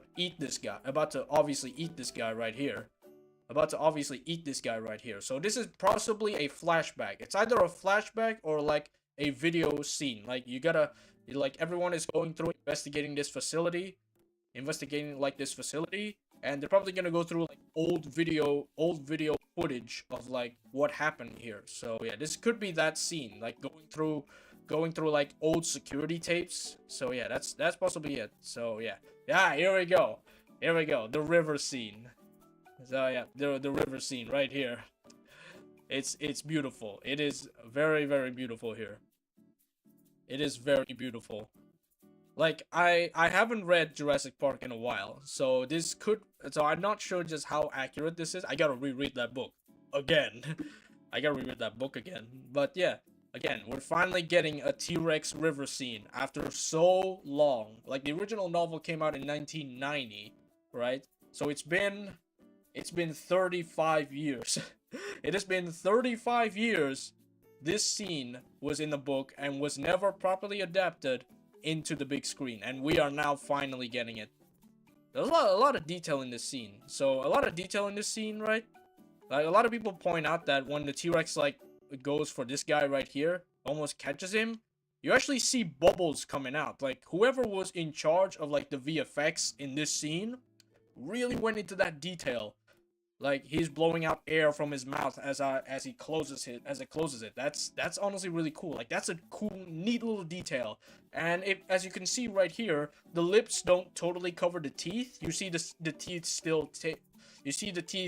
obviously eat this guy right here. So this is possibly a flashback. It's either a flashback or like a video scene. Like, everyone is going through investigating this facility, and they're probably gonna go through like old video footage of like what happened here. So yeah, this could be that scene, like going through like old security tapes. So yeah, that's possibly it. So yeah, here we go, the river scene. So yeah, the river scene right here. It's beautiful. It is very, very beautiful here. It is very beautiful. Like, I haven't read Jurassic Park in a while, so I'm not sure just how accurate this is. I gotta reread that book again. But yeah, again, we're finally getting a T-Rex river scene after so long. Like, the original novel came out in 1990, right? So it's been 35 years. It has been 35 years. This scene was in the book and was never properly adapted into the big screen, and we are now finally getting it. There's a lot of detail in this scene. So a lot of detail in this scene, right? Like, a lot of people point out that when the T-Rex like goes for this guy right here, almost catches him, you actually see bubbles coming out. Like, whoever was in charge of like the VFX in this scene really went into that detail. Like, he's blowing out air from his mouth as it closes it. That's honestly really cool. Like, that's a cool, neat little detail. And as you can see right here, the lips don't totally cover the teeth. You see the teeth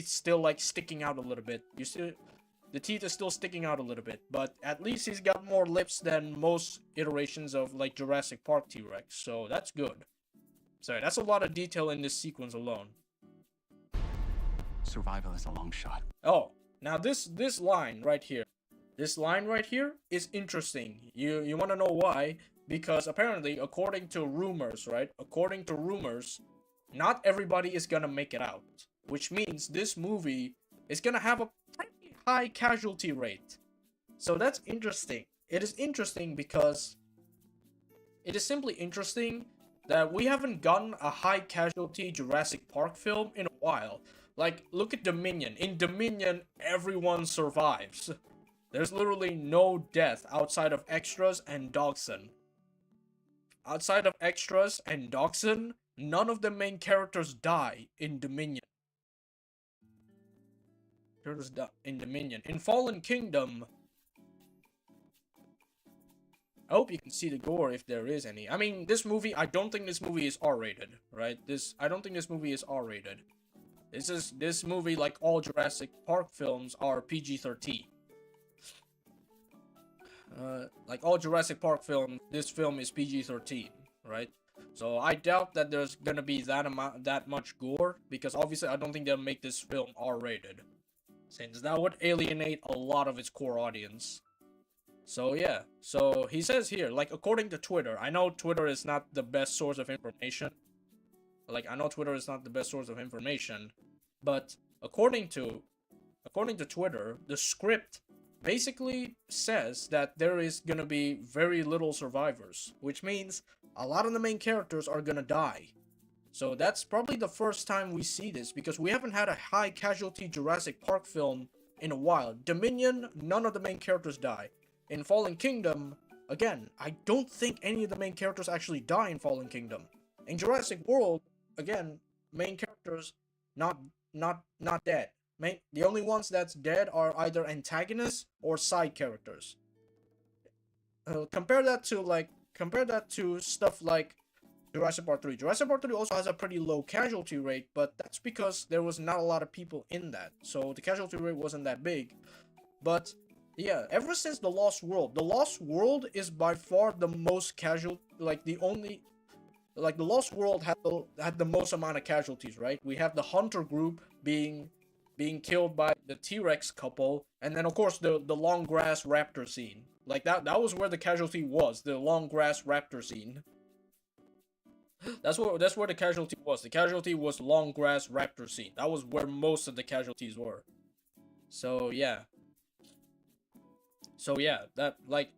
still like sticking out a little bit. You see the teeth are still sticking out a little bit, but at least he's got more lips than most iterations of like Jurassic Park T-Rex. So that's good. Sorry, that's a lot of detail in this sequence alone. survival is a long shot. Oh, now this line right here. This line right here is interesting. You want to know why? Because apparently, according to rumors, right? According to rumors, not everybody is gonna make it out. Which means this movie is gonna have a pretty high casualty rate. So that's interesting. It is interesting because it is simply interesting that we haven't gotten a high casualty Jurassic Park film in a while. Like, look at Dominion. In Dominion, everyone survives. There's literally no death outside of extras and Dogson. Outside of extras and Dogson, none of the main characters die in Dominion. In Dominion. In Fallen Kingdom, I hope you can see the gore if there is any. I mean, this movie, I don't think this movie is R-rated, right? I don't think this movie is R-rated. This movie, like all Jurassic Park films, are PG-13. Like all Jurassic Park films, this film is PG-13, right? So I doubt that there's gonna be that much gore, because obviously I don't think they'll make this film R-rated, since that would alienate a lot of its core audience. So yeah, so he says here, like, according to Twitter, I know Twitter is not the best source of information. Like, I know Twitter is not the best source of information, but according to Twitter, the script basically says that there is gonna be very little survivors, which means a lot of the main characters are gonna die. So that's probably the first time we see this, because we haven't had a high casualty Jurassic Park film in a while. Dominion, none of the main characters die. In Fallen Kingdom, again, I don't think any of the main characters actually die in Fallen Kingdom. In Jurassic World, again, main characters not dead. The only ones that's dead are either antagonists or side characters. Compare that to stuff like Jurassic Park 3. Jurassic Park 3 also has a pretty low casualty rate, but that's because there was not a lot of people in that, so the casualty rate wasn't that big. But yeah, ever since The Lost World is by far the most casual, like the Lost World had the most amount of casualties, right? We have the hunter group being killed by the T-Rex couple, and then of course the long grass raptor scene. Like that was where the casualty was, the long grass raptor scene. That's where the casualty was. The casualty was long grass raptor scene. That was where most of the casualties were. So yeah, that, like,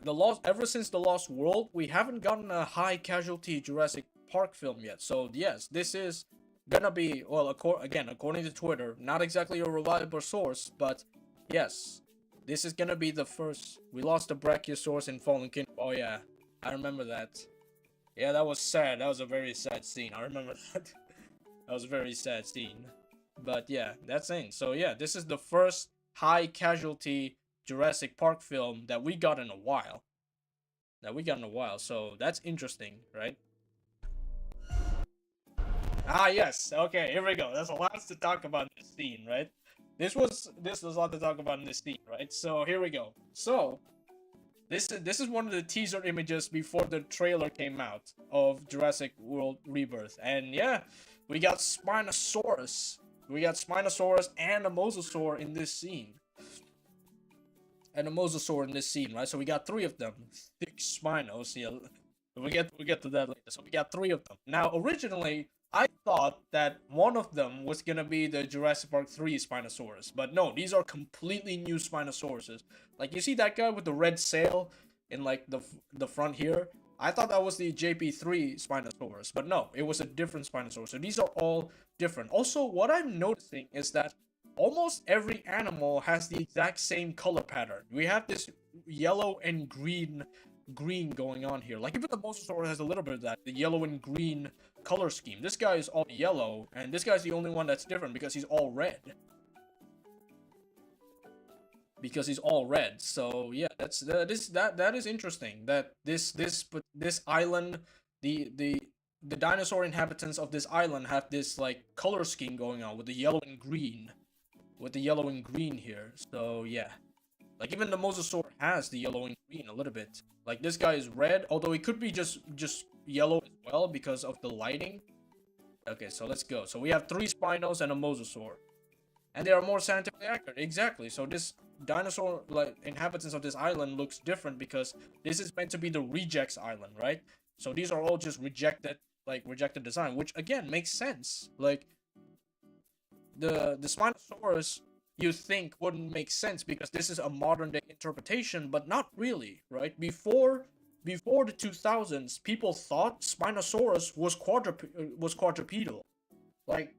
ever since The Lost World, we haven't gotten a high casualty Jurassic Park film yet. So yes, this is gonna be, well, according to Twitter, not exactly a reliable source, but yes, this is gonna be the first. We lost the Brachiosaurus in Fallen Kingdom. Oh yeah, I remember that. Yeah, that was sad. That was a very sad scene. I remember that. That was a very sad scene. But yeah, that's it. So yeah, this is the first high casualty Jurassic Park film that we got in a while. So that's interesting, right? Ah, yes. Okay, here we go. There's a lot to talk about in this scene, right? This was a lot to talk about in this scene, right? So here we go. So this is one of the teaser images before the trailer came out of Jurassic World Rebirth, and yeah, we got Spinosaurus. We got Spinosaurus and a Mosasaur in this scene. Right? So we got 3 of them. 6 Spinos. Yeah, we'll get to that later. So we got 3 of them. Now, originally, I thought that one of them was gonna be the Jurassic Park 3 Spinosaurus, but no, these are completely new Spinosauruses. Like, you see that guy with the red sail in, like, the front here? I thought that was the JP3 Spinosaurus, but no, it was a different Spinosaurus. So these are all different. Also, what I'm noticing is that almost every animal has the exact same color pattern. We have this yellow and green going on here. Like, even the Mosasaur has a little bit of that, the yellow and green color scheme. This guy is all yellow, and this guy's the only one that's different because he's all red. So yeah, that is interesting. That this island, the dinosaur inhabitants of this island have this, like, color scheme going on with the yellow and green. Here. So yeah, like, even the Mosasaur has the yellow and green a little bit. Like, this guy is red, although he could be just yellow as well because of the lighting. Okay, so let's go. So we have 3 Spinos and a Mosasaur. and they are more scientifically accurate. Exactly. So this dinosaur, like, inhabitants of this island looks different because this is meant to be the rejects island, right? So these are all just rejected, like, rejected design, which again makes sense. Like, the Spinosaurus you think wouldn't make sense because this is a modern day interpretation, but not really, right? Before the 2000s, people thought Spinosaurus was quadrupedal. Like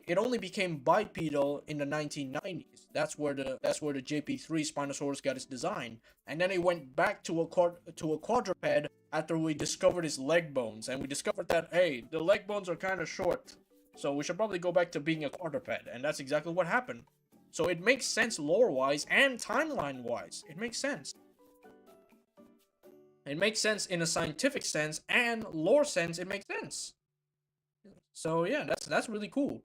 it only became bipedal in the 1990s. That's where the JP3 Spinosaurus got its design, and then it went back to a quadruped after we discovered its leg bones, and we discovered that, hey, the leg bones are kind of short, so we should probably go back to being a quadruped, and that's exactly what happened. So it makes sense lore-wise and timeline-wise. It makes sense. It makes sense in a scientific sense and lore sense. It makes sense. So yeah, that's really cool.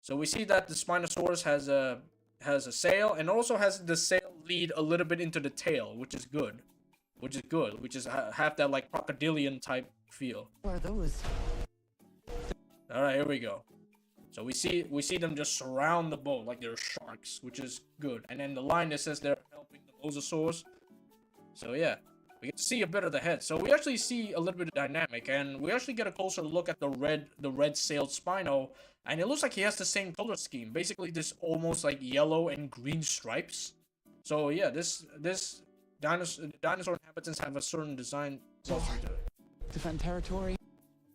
So we see that the Spinosaurus has a sail, and also has the sail lead a little bit into the tail, which is good. Which is have that like crocodilian type feel. What are those? All right, here we go. So we see them just surround the boat like they're sharks, which is good. And then the line that says they're helping the mosasaurs. So yeah, we get to see a bit of the head. So we actually see a little bit of dynamic, and we actually get a closer look at the red sailed Spino, and it looks like he has the same color scheme. Basically, this almost like yellow and green stripes. So yeah, this dinosaur inhabitants have a certain design. Defend territory.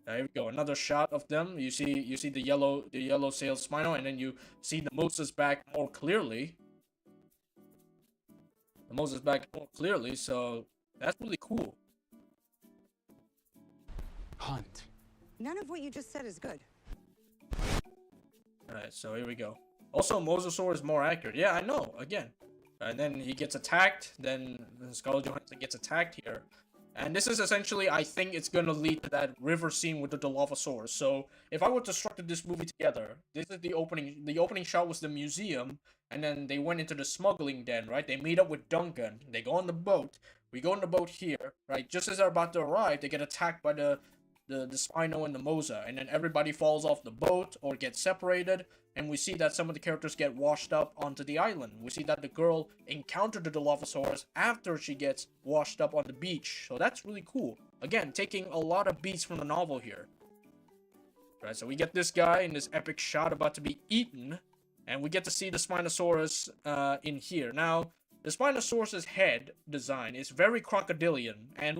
There we go. Another shot of them. You see the yellow sailed Spino, and then you see the Moses back more clearly. The Moses back more clearly. So that's really cool. Hunt. None of what you just said is good. Alright, so here we go. Also, Mosasaur is more accurate. Yeah, I know. Again. And then he gets attacked. Then Scarlett Johansson gets attacked here. And this is essentially, I think it's going to lead to that river scene with the Dilophosaurus. So, if I were to structure this movie together, this is the opening. The opening shot was the museum, and then they went into the smuggling den, right? They meet up with Duncan. They go on the boat. We go on the boat here, right? Just as they're about to arrive, they get attacked by the Spino and the Mosa, and then everybody falls off the boat or gets separated, and we see that some of the characters get washed up onto the island. We see that the girl encountered the Dilophosaurus after she gets washed up on the beach, so that's really cool. Again, taking a lot of beats from the novel here. Right, so we get this guy in this epic shot about to be eaten, and we get to see the Spinosaurus in here. Now, the Spinosaurus' head design is very crocodilian, and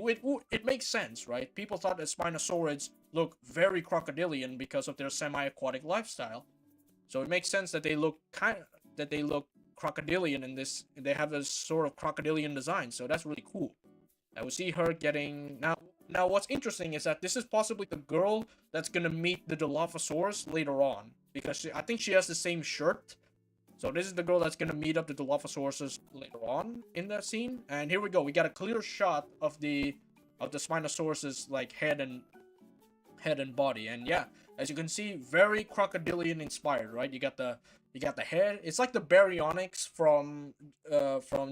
it makes sense, right? People thought that Spinosaurids look very crocodilian because of their semi-aquatic lifestyle. So it makes sense that they look crocodilian in this. They have this sort of crocodilian design, so that's really cool. I will see her getting now. What's interesting is that this is possibly the girl that's gonna meet the Dilophosaurus later on, because I think she has the same shirt. So this is the girl that's gonna meet up the Dilophosaurus later on in that scene. And here we go. We got a clear shot of the Spinosaurus's like head and body. And yeah, as you can see, very crocodilian inspired, right? You got the head. It's like the baryonyx from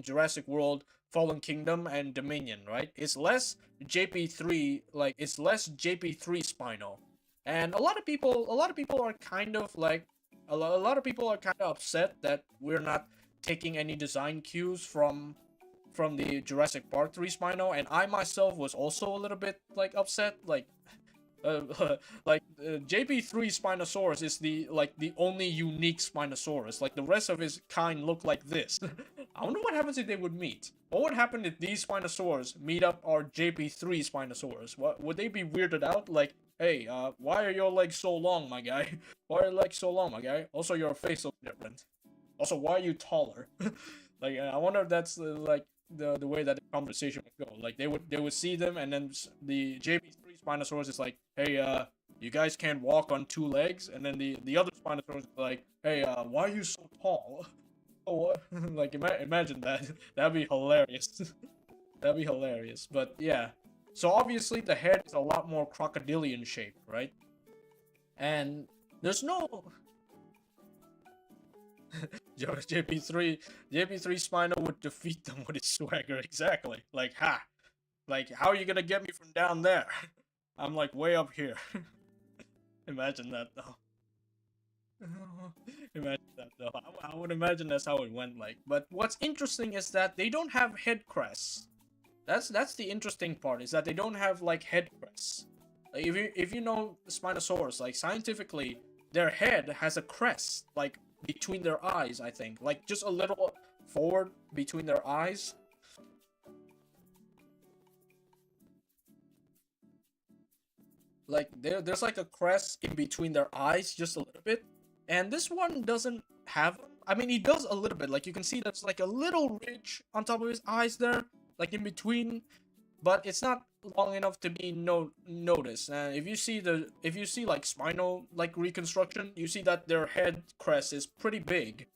Jurassic World, Fallen Kingdom, and Dominion, right? It's less JP3, like it's less JP3 Spino. And a lot of people are kind of like. A lot of people are kind of upset that we're not taking any design cues from the Jurassic Park 3 Spino, and I myself was also a little bit like upset. Like, JP3 Spinosaurus is the only unique Spinosaurus. Like the rest of his kind look like this. I wonder what happens if they would meet. What would happen if these Spinosaurs meet up our JP3 Spinosaurus? What would they be weirded out? Like, hey, why are your legs so long, my guy? Why are your legs so long, my guy? Also, your face looks different. Also, why are you taller? Like, I wonder if that's like the way that the conversation would go. Like, they would see them, and then the JP3 Spinosaurus is like, hey, you guys can't walk on two legs, and then the other Spinosaurus is like, hey, why are you so tall? Oh, what? Like, imagine that. That'd be hilarious. That'd be hilarious. But yeah. So obviously the head is a lot more crocodilian shaped, right? And there's no JP3 Spino would defeat them with his swagger, exactly. Like, like, how are you gonna get me from down there? I'm like way up here. Imagine that though. Imagine that though. I would imagine that's how it went like. But what's interesting is that they don't have head crests. That's the interesting part, is that they don't have like head crests. Like if you know Spinosaurus, like scientifically, their head has a crest like between their eyes, I think. Like just a little forward between their eyes. Like there's like a crest in between their eyes just a little bit. And this one doesn't have, I mean, he does a little bit. Like you can see there's like a little ridge on top of his eyes there, like in between, but it's not long enough to be noticed. And if you see like spinal like reconstruction, you see that their head crest is pretty big.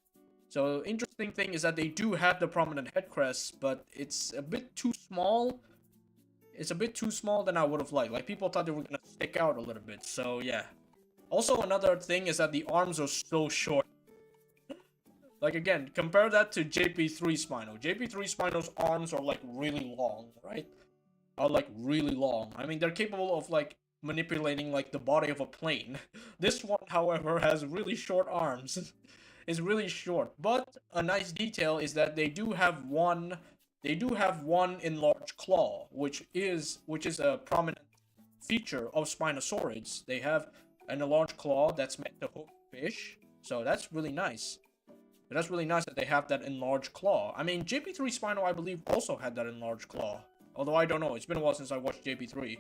So interesting thing is that they do have the prominent head crest, but it's a bit too small. It's a bit too small than I would have liked. Like people thought they were gonna stick out a little bit. So yeah. Also another thing is that the arms are so short. Like again, compare that to JP3 Spino. JP3 Spino's arms are like really long, right? Are like really long. I mean, they're capable of like manipulating like the body of a plane. This one, however, has really short arms. It's really short. But a nice detail is that they do have one enlarged claw, which is a prominent feature of Spinosaurids. They have an enlarged claw that's meant to hook fish. So that's really nice. That's really nice that they have that enlarged claw. I mean, JP3 Spino, I believe, also had that enlarged claw. Although I don't know. It's been a while since I watched JP3.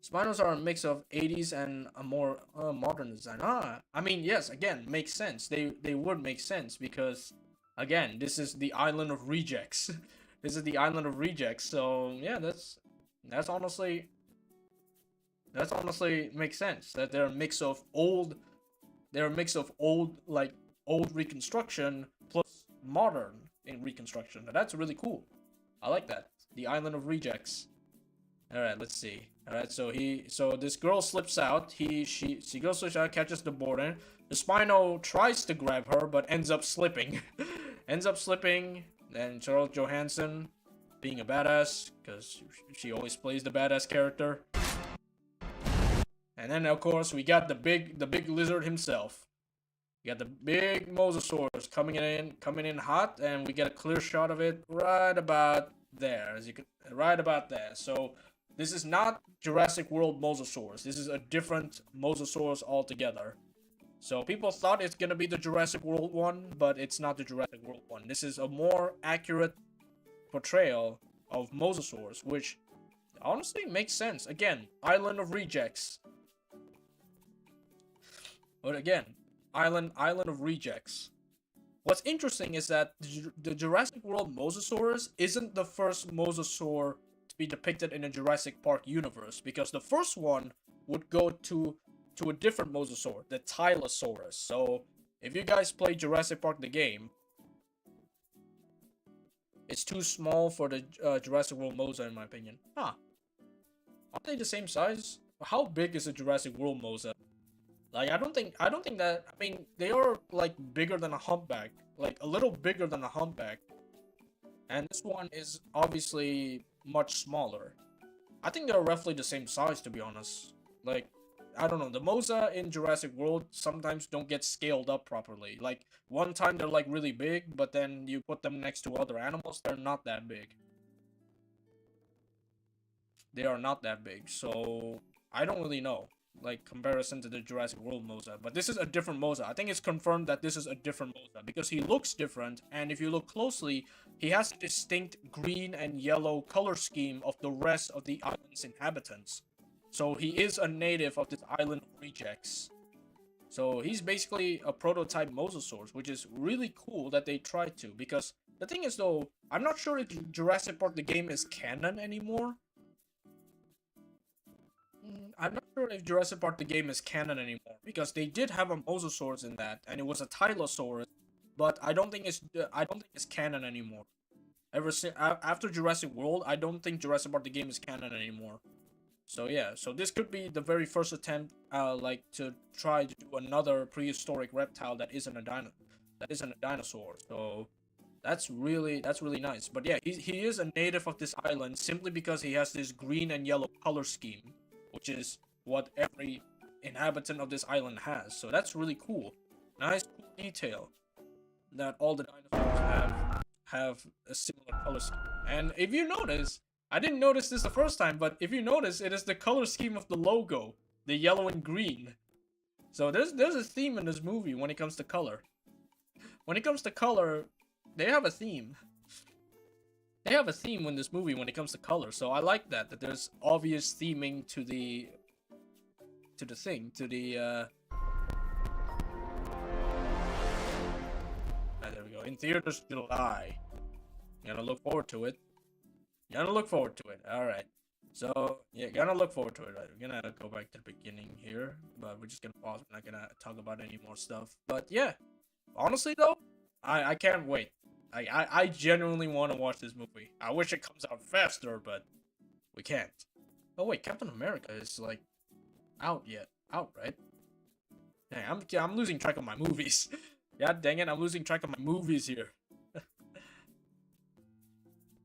Spinos are a mix of 80s and a more modern design. I mean, yes, again, makes sense. They would make sense because, again, this is the island of rejects. This is the island of rejects. So, yeah, that's honestly makes sense. That they're a mix of old like old reconstruction plus modern in reconstruction. That's really cool. I like that. The island of rejects. All right, let's see. All right, so this girl slips out. She goes to catches the border. The Spino tries to grab her, but ends up slipping. Then Charles Johansson, being a badass, because she always plays the badass character. And then of course we got the big lizard himself. We got the big Mosasaurus coming in hot, and we get a clear shot of it right about there, right about there. So this is not Jurassic World Mosasaurus. This is a different Mosasaurus altogether. So people thought it's gonna be the Jurassic World one, but it's not the Jurassic World one. This is a more accurate portrayal of Mosasaurus, which honestly makes sense. Again, island of rejects. But again, island of rejects. What's interesting is that the Jurassic World Mosasaurus isn't the first mosasaur to be depicted in a Jurassic Park universe, because the first one would go to a different mosasaur, the Tylosaurus. So if you guys play Jurassic Park the game, it's too small for the Jurassic World Mosa in my opinion. Huh? Aren't they the same size? How big is a Jurassic World Mosa? Like I don't think that, I mean, they are like bigger than a humpback, like a little bigger than a humpback. And this one is obviously much smaller. I think they're roughly the same size, to be honest. Like, I don't know, the Mosa in Jurassic World sometimes don't get scaled up properly. Like, one time they're like really big, but then you put them next to other animals, they're not that big. They are not that big, so I don't really know, like, comparison to the Jurassic World Mosa. But this is a different Mosa. I think it's confirmed that this is a different Mosa, because he looks different, and if you look closely, he has a distinct green and yellow color scheme of the rest of the island's inhabitants. So he is a native of this island of rejects. So he's basically a prototype Mosasaurus, which is really cool that they tried to. Because the thing is though, I'm not sure if Jurassic Park the game is canon anymore. I'm not sure if Jurassic Park the game is canon anymore, because they did have a Mosasaurus in that, and it was a Tylosaurus, but I don't think it's canon anymore. Ever since after Jurassic World, I don't think Jurassic Park the game is canon anymore. So yeah, so this could be the very first attempt, like, to try to do another prehistoric reptile that isn't a dinosaur. So that's really nice. But yeah, he is a native of this island simply because he has this green and yellow color scheme, which is what every inhabitant of this island has. So that's really cool. Nice cool detail that all the dinosaurs have a similar color scheme. And if you notice, I didn't notice this the first time, but if you notice, it is the color scheme of the logo, the yellow and green. So there's a theme in this movie when it comes to color. When it comes to color, they have a theme. They have a theme in this movie when it comes to color. So I like that there's obvious theming to the thing, to the there we go. In theaters July. You gotta look forward to it. You gotta look forward to it. Alright. So, yeah, gonna look forward to it. Right? We're gonna go back to the beginning here, but we're just gonna pause. We're not gonna talk about any more stuff. But yeah, honestly though, I can't wait. I genuinely want to watch this movie. I wish it comes out faster, but we can't. Oh wait, Captain America is like out yet? Out, right? Dang, I'm losing track of my movies. God dang it, I'm losing track of my movies here.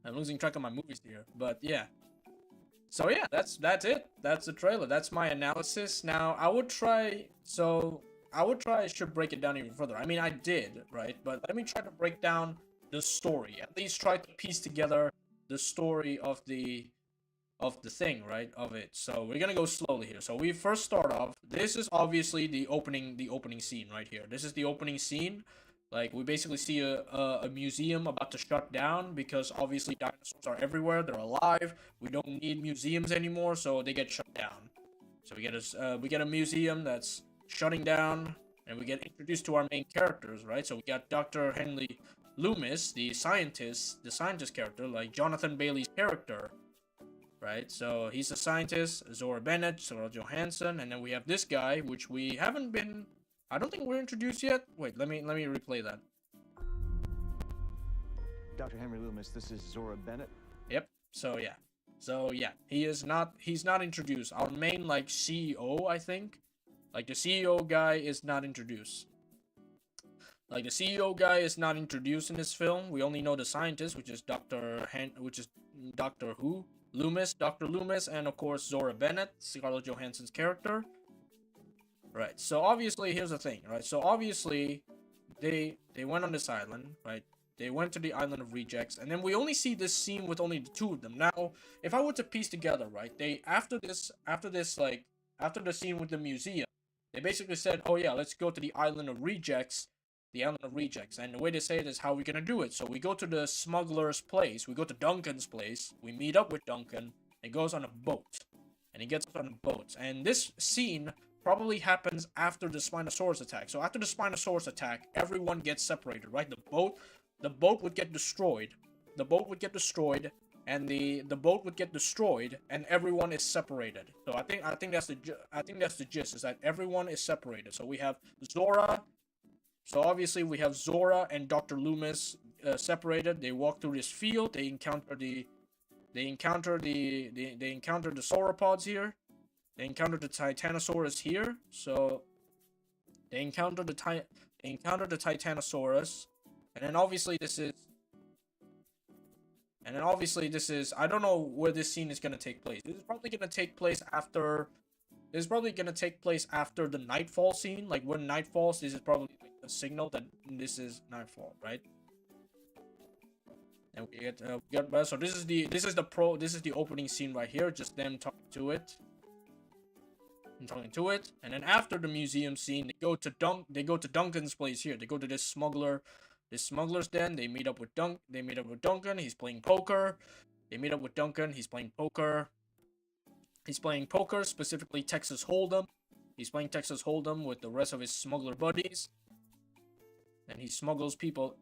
I'm losing track of my movies here, but yeah. So yeah, that's it. That's the trailer. That's my analysis. Now I should break it down even further. I mean, I did, right? But let me try to break down the story. At least try to piece together the story of the thing, right? Of it. So we're gonna go slowly here. So we first start off. This is obviously the opening scene right here. This is the opening scene. Like, we basically see a museum about to shut down because obviously dinosaurs are everywhere. They're alive. We don't need museums anymore, so they get shut down. So we get a museum that's shutting down, and we get introduced to our main characters, right? So we got Dr. Henry Loomis, the scientist character, like Jonathan Bailey's character, right? So he's a scientist. Zora Bennett, Scarlett Johansson, and then we have this guy, which we haven't been. I don't think we're introduced yet. Wait, let me replay that. Dr. Henry Loomis, this is Zora Bennett. Yep. So yeah, he's not introduced. Our main like CEO, I think, like the CEO guy is not introduced. Like the CEO guy is not introduced in this film. We only know the scientist, which is Dr. Loomis, and of course Zora Bennett, Scarlett Johansson's character. Right, so obviously, here's the thing, right? So obviously, they went on this island, right? They went to the island of rejects, and then we only see this scene with only the two of them. Now, if I were to piece together, right? After the scene with the museum, they basically said, oh yeah, let's go to the island of rejects, and the way they say it is how we're gonna do it. So we go to the smuggler's place, we go to Duncan's place, we meet up with Duncan, he goes on a boat, and he gets on a boat, and this scene probably happens after the Spinosaurus attack. So after the Spinosaurus attack, everyone gets separated, right? The boat would get destroyed. And the boat would get destroyed, and everyone is separated. So I think that's the gist, is that everyone is separated. So we have Zora. So obviously we have Zora and Dr. Loomis separated. They walk through this field. They encounter the sauropods here. They encountered the Titanosaurus here, so they encountered the Titanosaurus, and then obviously this is, I don't know where this scene is gonna take place. This is probably gonna take place after the nightfall scene. Like when night falls, this is probably like a signal that this is nightfall, right? And we get so this is the opening scene right here, just them talking to it. And then after the museum scene, they go to Duncan's place here. They go to this smuggler's den. They meet up with Duncan. He's playing poker. He's playing poker, specifically Texas Hold'em. He's playing Texas Hold'em with the rest of his smuggler buddies, and he smuggles people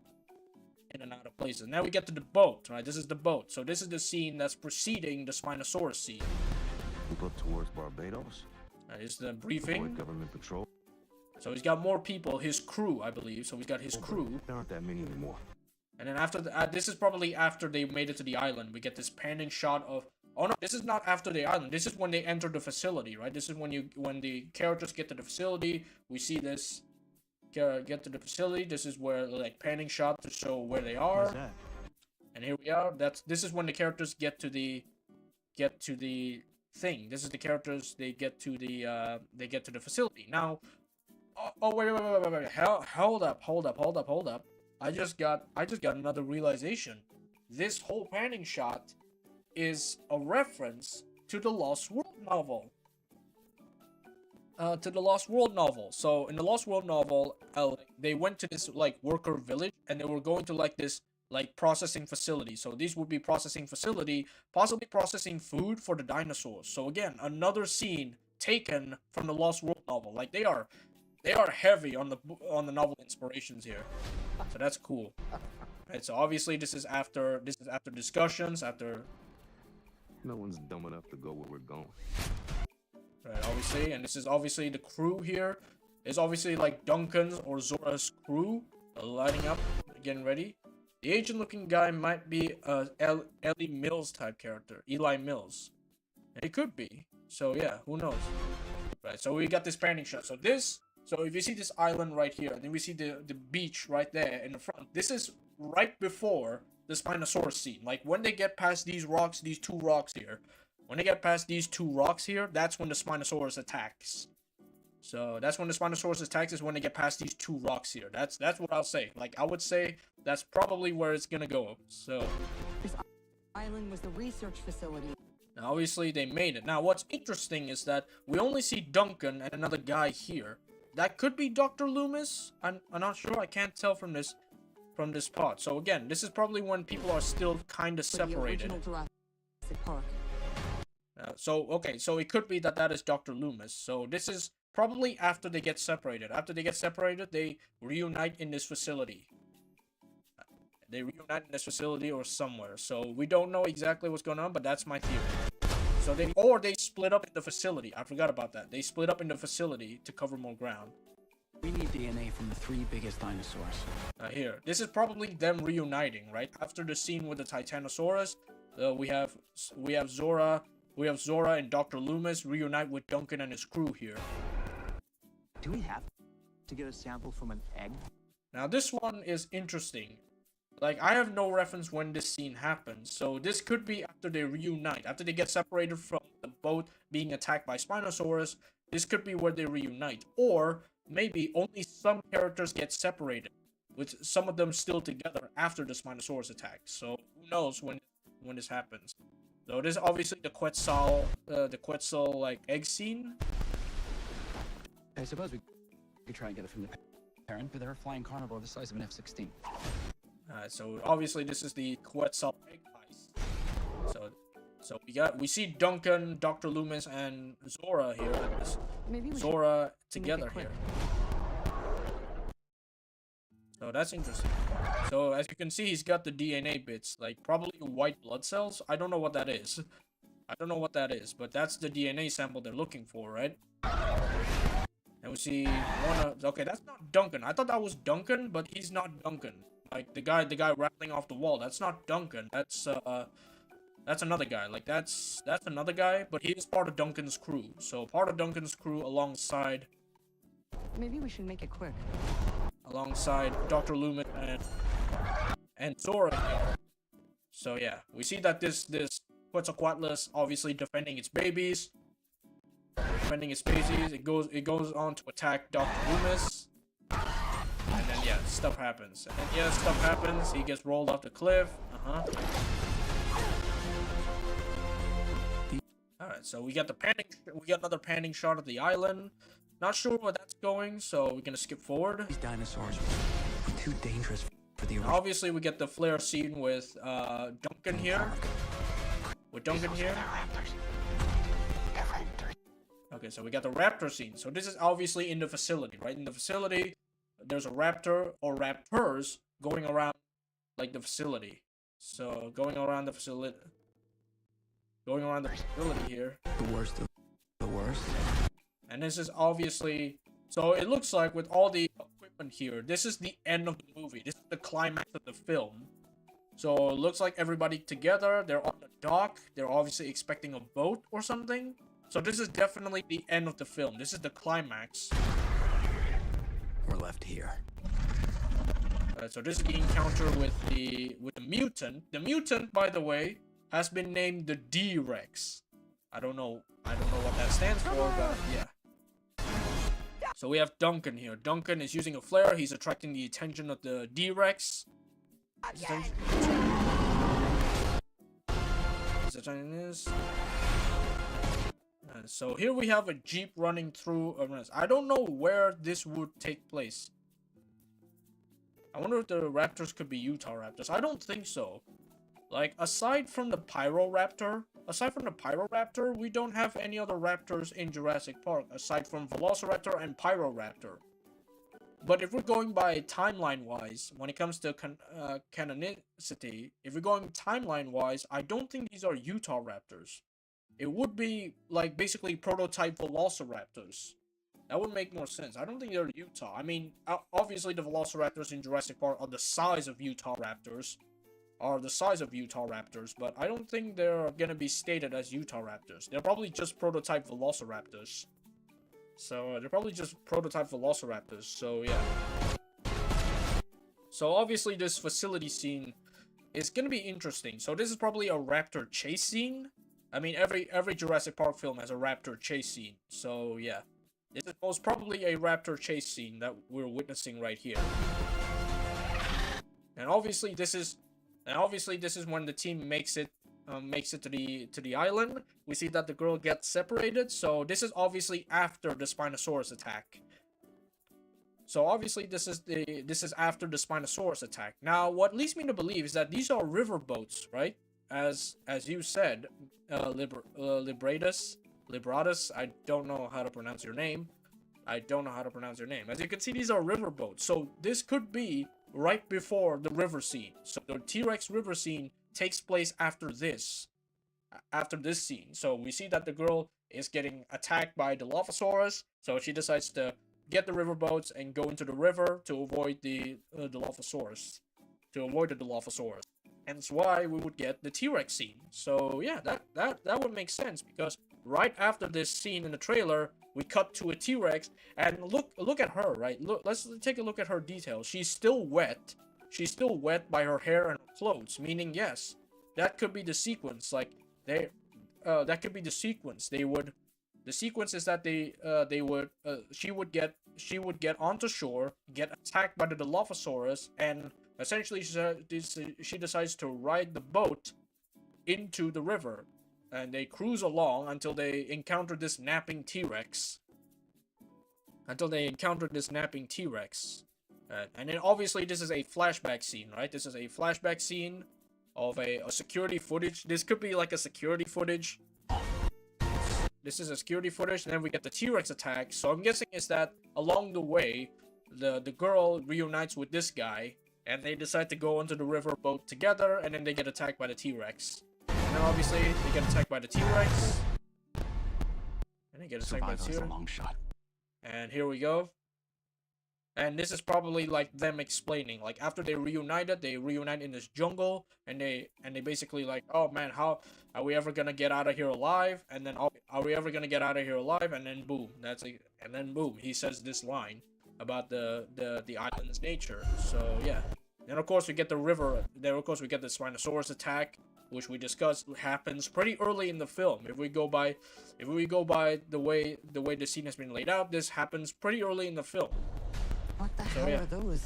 in and out of places. Now we get to the boat, right? This is the boat. So this is the scene that's preceding the Spinosaurus scene. We go towards Barbados. This is the briefing. Avoid government patrol. So he's got more people, his crew, I believe. So he's got his crew. There aren't that many anymore. And then after this is probably after they made it to the island. We get this panning shot of. Oh no, this is not after the island. This is when they enter the facility, right? This is when the characters get to the facility. We see this get to the facility. This is where like panning shot to show where they are. What's that? And here we are. This is when the characters get to the thing. This is the characters they get to the facility. Now, oh wait. Hold up. I just got another realization. This whole panning shot is a reference to the Lost World novel. So in the Lost World novel, they went to this like worker village, and they were going to like this like processing facility. So these would be processing facility, possibly processing food for the dinosaurs. So again, another scene taken from the Lost World novel. Like they are heavy on the novel inspirations here. So that's cool. Right, so obviously this is after discussions, after No one's dumb enough to go where we're going. right, obviously, and this is obviously the crew here. It's obviously like Duncan's or Zora's crew lining up, getting ready. The agent-looking guy might be a Ellie Mills type character, Eli Mills. It could be. So yeah, who knows? Right, so we got this panning shot. So if you see this island right here, then we see the beach right there in the front. This is right before the Spinosaurus scene. Like when they get past these rocks, these two rocks here. When they get past these two rocks here, that's when the Spinosaurus attacks. So that's when the Spinosaurus attacks, is when they get past these two rocks here. That's what I'll say. Like I would say that's probably where it's gonna go. So This island was the research facility. now obviously they made it. Now what's interesting is that we only see Duncan and another guy here. That could be Dr. Loomis. I'm not sure. I can't tell from this part. So again, this is probably when people are still kind of separated. For the original Jurassic Park. So it could be that is Dr. Loomis. So this is probably after they get separated. After they get separated, they reunite in this facility. They reunite in this facility or somewhere. So we don't know exactly what's going on, but that's my theory. So they split up in the facility. I forgot about that. They split up in the facility to cover more ground. We need DNA from the 3 biggest dinosaurs. Here, this is probably them reuniting, right? After the scene with the Titanosaurus, we have Zora and Dr. Loomis reunite with Duncan and his crew here. Do we have to get a sample from an egg? Now this one is interesting. Like I have no reference when this scene happens, so this could be after they reunite, after they get separated from the boat being attacked by Spinosaurus. This could be where they reunite, or maybe only some characters get separated, with some of them still together after the Spinosaurus attack. So who knows when this happens? So this is obviously the Quetzal like egg scene. I suppose we could try and get it from the parent, but they're a flying carnivore the size of an F-16. So obviously this is the Quetzal egg heist. So we see Duncan, Dr. Loomis, and Zora here. Maybe we Zora should together make it here. quick. So that's interesting. So as you can see, he's got the DNA bits, like probably white blood cells. I don't know what that is. But that's the DNA sample they're looking for, right? And we see okay, that's not Duncan. I thought that was Duncan, but he's not Duncan. Like the guy rattling off the wall. That's not Duncan. That's another guy. Like that's another guy, but he is part of Duncan's crew. So part of Duncan's crew alongside Maybe we should make it quick. Dr. Loomis and Zora here. So yeah, we see that this Quetzalcoatlus obviously defending its babies. It goes on to attack Dr. Loomis. And then yeah, stuff happens. He gets rolled off the cliff. Alright, so we got another panning shot of the island. Not sure where that's going, so we're gonna skip forward. These dinosaurs are too dangerous for the original. Obviously, we get the flare scene with Duncan here. Okay, so we got the raptor scene. So this is obviously in the facility, right? In the facility, there's a raptor or raptors going around like the facility. So going around the facility here. The worst of the worst. And this is obviously, so it looks like with all the equipment here, this is the end of the movie. This is the climax of the film. So it looks like everybody together, they're on the dock. They're obviously expecting a boat or something. So this is definitely the end of the film. This is the climax. We're left here. So this is the encounter with the mutant. The mutant, by the way, has been named the D-Rex. I don't know what that stands for, but yeah. So we have Duncan here. Duncan is using a flare. He's attracting the attention of the D-Rex. So here we have a jeep running through a rest. I don't know where this would take place. I wonder if the raptors could be Utah raptors. I don't think so. Like, aside from the Pyroraptor, we don't have any other raptors in Jurassic Park, aside from Velociraptor and Pyroraptor. But if we're going by timeline-wise, when it comes to canonicity, if we're going timeline-wise, I don't think these are Utah raptors. It would be, like, basically prototype Velociraptors. That would make more sense. I don't think they're Utah. I mean, obviously the Velociraptors in Jurassic Park are the size of Utah raptors. But I don't think they're gonna be stated as Utah raptors. They're probably just prototype Velociraptors. So, so yeah. So obviously this facility scene is gonna be interesting. So this is probably a raptor chase scene. I mean, every Jurassic Park film has a raptor chase scene. So yeah. This is most probably a raptor chase scene that we're witnessing right here. And obviously this is when the team makes it to the island. We see that the girl gets separated. So this is obviously after the Spinosaurus attack. This is after the Spinosaurus attack. Now, what leads me to believe is that these are river boats, right? As you said, Libratus. I don't know how to pronounce your name. As you can see, these are river boats. So this could be right before the river scene. So the T-Rex river scene takes place after this scene. So we see that the girl is getting attacked by the Dilophosaurus. So she decides to get the river boats and go into the river to avoid the Dilophosaurus. Hence why we would get the T-Rex scene. So yeah, that would make sense, because right after this scene in the trailer, we cut to a T-Rex, and look at her, right? Let's take a look at her details. She's still wet. She's still wet by her hair and her clothes, meaning yes, that could be the sequence. Like that could be the sequence. The sequence is that she would get onto shore, get attacked by the Dilophosaurus, and essentially she decides to ride the boat into the river. And they cruise along until they encounter this napping T-Rex. And then obviously this is a flashback scene, right? This is a flashback scene of a security footage. This could be like a security footage. This is a security footage, and then we get the T-Rex attack. So I'm guessing is that along the way, the girl reunites with this guy, and they decide to go onto the river boat together, and then they get attacked by the T-Rex. And then obviously they get attacked by the T-Rex. And they get attacked by the T-Rex. Long shot. And here we go. And this is probably like them explaining, like after they reunite in this jungle, and they basically like, oh man, how are we ever gonna get out of here alive? And then are we ever gonna get out of here alive? And then boom, and then boom, he says this line about the island's nature. So yeah. Then of course we get the river. Then of course we get the Spinosaurus attack, which we discussed happens pretty early in the film. If we go by the way the scene has been laid out, this happens pretty early in the film. What the hell are those?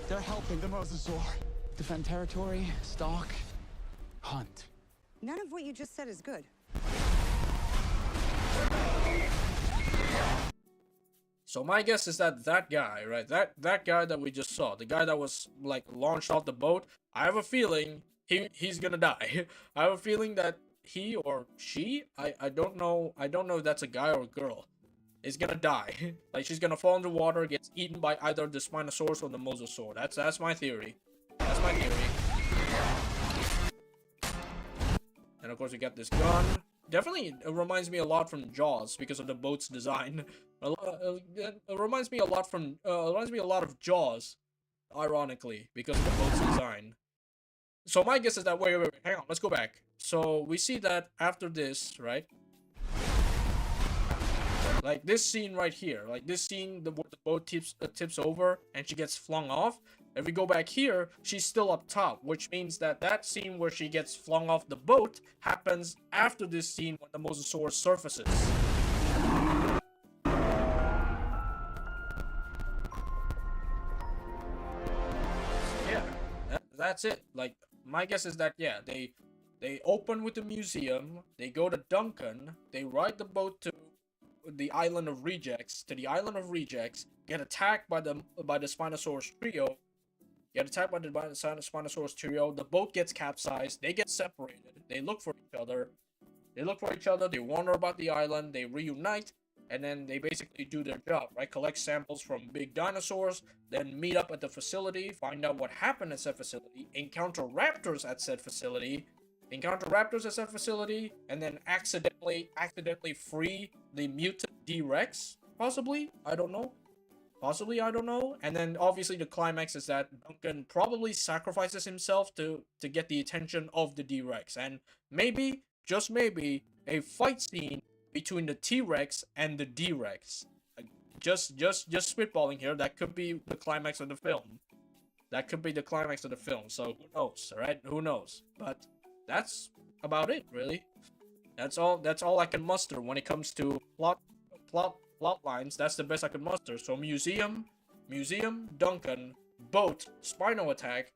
They're helping the mosasaur defend territory, stalk, hunt. None of what you just said is good. So my guess is that guy, right? That guy that we just saw, the guy that was like launched off the boat, I have a feeling he's gonna die. I have a feeling that he or she, I don't know if that's a guy or a girl, is gonna die. Like she's gonna fall in the water, gets eaten by either the Spinosaurus or the Mosasaur. That's my theory. And of course we got this gun. Definitely it reminds me a lot from Jaws because of the boat's design. It reminds me a lot of Jaws, ironically, because of the boat's design. So my guess is that wait, hang on, let's go back. So we see that after this, right? Like this scene right here, like this scene, the boat tips over and she gets flung off. If we go back here, she's still up top, which means that that scene where she gets flung off the boat happens after this scene when the Mosasaurus surfaces. Yeah, that's it. Like, my guess is that, yeah, they open with the museum, they go to Duncan, they ride the boat to the island of rejects, get attacked by the Spinosaurus trio, the boat gets capsized, they get separated, they look for each other, they wander about the island, they reunite, and then they basically do their job, right? Collect samples from big dinosaurs, then meet up at the facility, find out what happened at said facility, encounter raptors at said facility, and then accidentally free the mutant D-Rex, possibly, I don't know, and then obviously the climax is that Duncan probably sacrifices himself to get the attention of the D-Rex, and maybe, just maybe, a fight scene between the T-Rex and the D-Rex. Just spitballing here, that could be the climax of the film. So who knows, right? Who knows? But that's about it, really. That's all I can muster when it comes to plot lines. That's the best I can muster. So museum, Duncan, boat, Spino attack,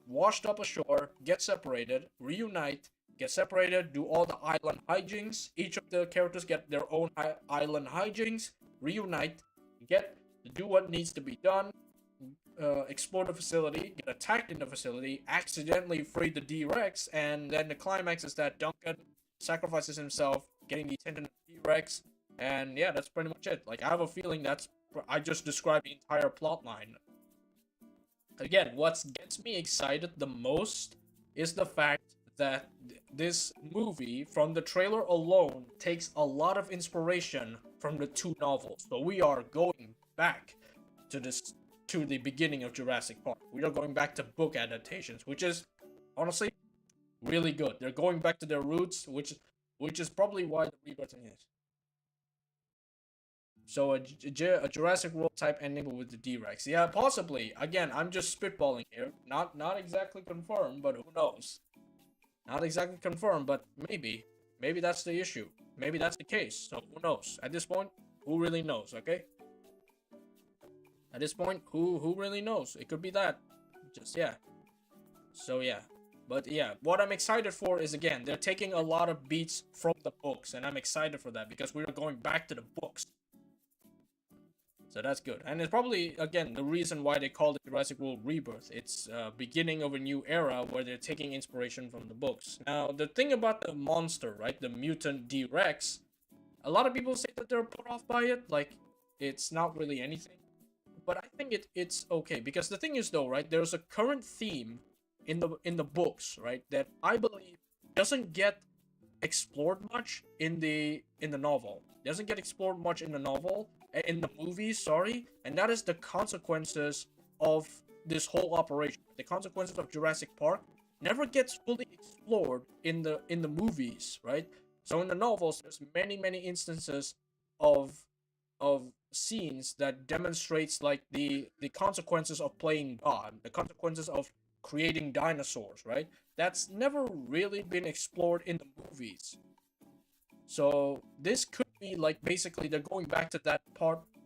washed up ashore, get separated, reunite, get separated, do all the island hijinks. Each of the characters get their own island hijinks, reunite, do what needs to be done, explore the facility, get attacked in the facility, accidentally free the D-Rex, and then the climax is that Duncan sacrifices himself, getting the attention of the D-Rex, and yeah, that's pretty much it. Like, I have a feeling I just described the entire plot line. Again, what gets me excited the most is the fact that this movie, from the trailer alone, takes a lot of inspiration from the two novels. So we are going back to the beginning of Jurassic Park. We are going back to book adaptations, which is honestly really good. They're going back to their roots, which is probably why the rebirthing is. So a Jurassic World type ending with the D-Rex. Yeah, possibly. Again, I'm just spitballing here. Not exactly confirmed, but who knows? Not exactly confirmed, but maybe. Maybe that's the issue. Maybe that's the case. So who knows? At this point, who really knows, okay? At this point, who really knows? It could be that. Just, yeah. So, yeah. But, yeah. What I'm excited for is, again, they're taking a lot of beats from the books. And I'm excited for that because we're going back to the books. So that's good. And it's probably, again, the reason why they call it Jurassic World Rebirth. It's beginning of a new era where they're taking inspiration from the books. Now, the thing about the monster, right? The mutant D-Rex, a lot of people say that they're put off by it. Like, it's not really anything. But I think it's okay. Because the thing is, though, right? There's a current theme in the books, right? That I believe doesn't get explored much in the novel. Doesn't get explored much in the novel. In the movies, sorry, and that is the consequences of this whole operation. The consequences of Jurassic Park never gets fully explored in the movies, right? So in the novels, there's many instances of scenes that demonstrates like the consequences of playing God, the consequences of creating dinosaurs, right? That's never really been explored in the movies. So this could be like basically they're going back to that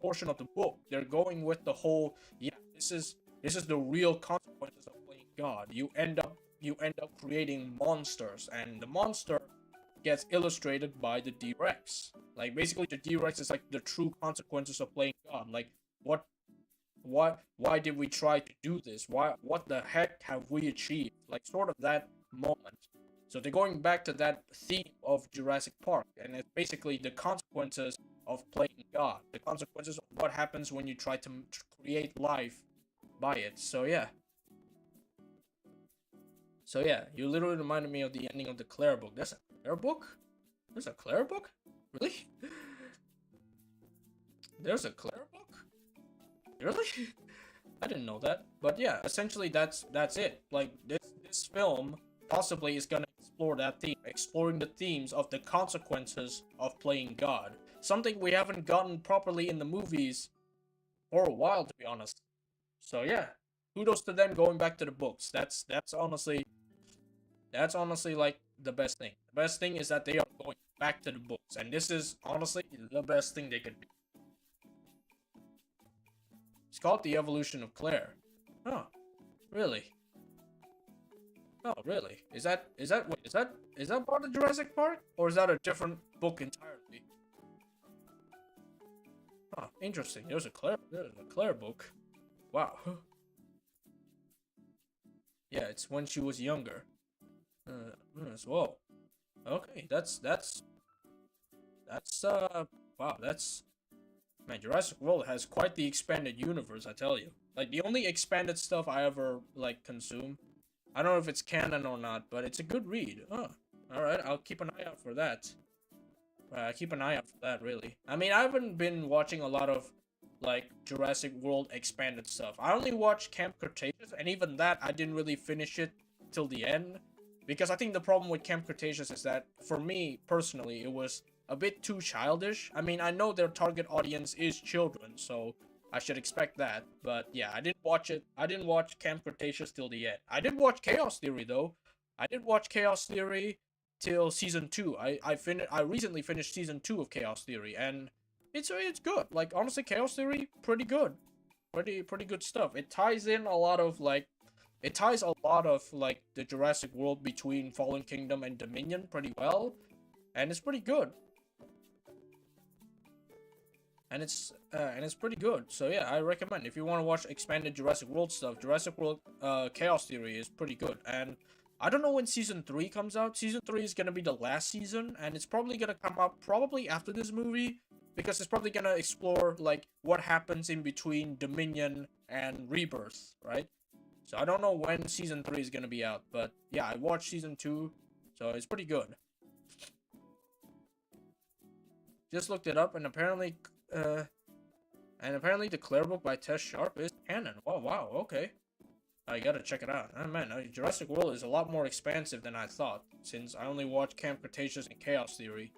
portion of the book. They're going with the whole, yeah, this is the real consequences of playing God. You end up creating monsters, and the monster gets illustrated by the D-Rex. Like basically the D-Rex is like the true consequences of playing God. Like why did we try to do this? What the heck have we achieved? Like sort of that moment. So they're going back to that theme of Jurassic Park, and it's basically the consequences of playing God, the consequences of what happens when you try to create life by it. So yeah, you literally reminded me of the ending of the Claire book. There's a Claire book? There's a Claire book? Really? There's a Claire book? Really? I didn't know that. But yeah, essentially that's it. Like this film possibly is gonna explore that theme, exploring the themes of the consequences of playing God. Something we haven't gotten properly in the movies for a while, to be honest. So yeah, kudos to them going back to the books. That's honestly like the best thing. The best thing is that they are going back to the books, and this is honestly the best thing they could do. It's called The Evolution of Claire. Oh, really? Oh, really? Is that part of Jurassic Park, or is that a different book entirely? Oh, interesting. There's a Claire book. Wow. Yeah, it's when she was younger. As well. Okay, wow, man, Jurassic World has quite the expanded universe, I tell you. Like, the only expanded stuff I ever, like, consume, I don't know if it's canon or not, but it's a good read. Oh, alright, I'll keep an eye out for that. Keep an eye out for that, really. I mean, I haven't been watching a lot of, like, Jurassic World expanded stuff. I only watched Camp Cretaceous, and even that, I didn't really finish it till the end. Because I think the problem with Camp Cretaceous is that, for me, personally, it was a bit too childish. I mean, I know their target audience is children, so I should expect that. But yeah, I didn't watch it. I didn't watch Camp Cretaceous till the end. I did watch Chaos Theory, though. I did watch Chaos Theory till Season 2. I recently finished Season 2 of Chaos Theory, and it's good. Like, honestly, Chaos Theory, pretty good. Pretty good stuff. It ties in a lot of, like, the Jurassic World between Fallen Kingdom and Dominion pretty well, and it's pretty good. And it's pretty good. So yeah, I recommend if you want to watch expanded Jurassic World stuff. Jurassic World Chaos Theory is pretty good. And I don't know when Season 3 comes out. Season 3 is gonna be the last season, and it's probably gonna come out probably after this movie, because it's probably gonna explore like what happens in between Dominion and Rebirth, right? So I don't know when Season 3 is gonna be out, but yeah, I watched Season 2, so it's pretty good. Just looked it up, and apparently the Claire book by Tess Sharp is canon. Oh wow, okay. I gotta check it out. Oh man, Jurassic World is a lot more expansive than I thought, since I only watched Camp Cretaceous and Chaos Theory.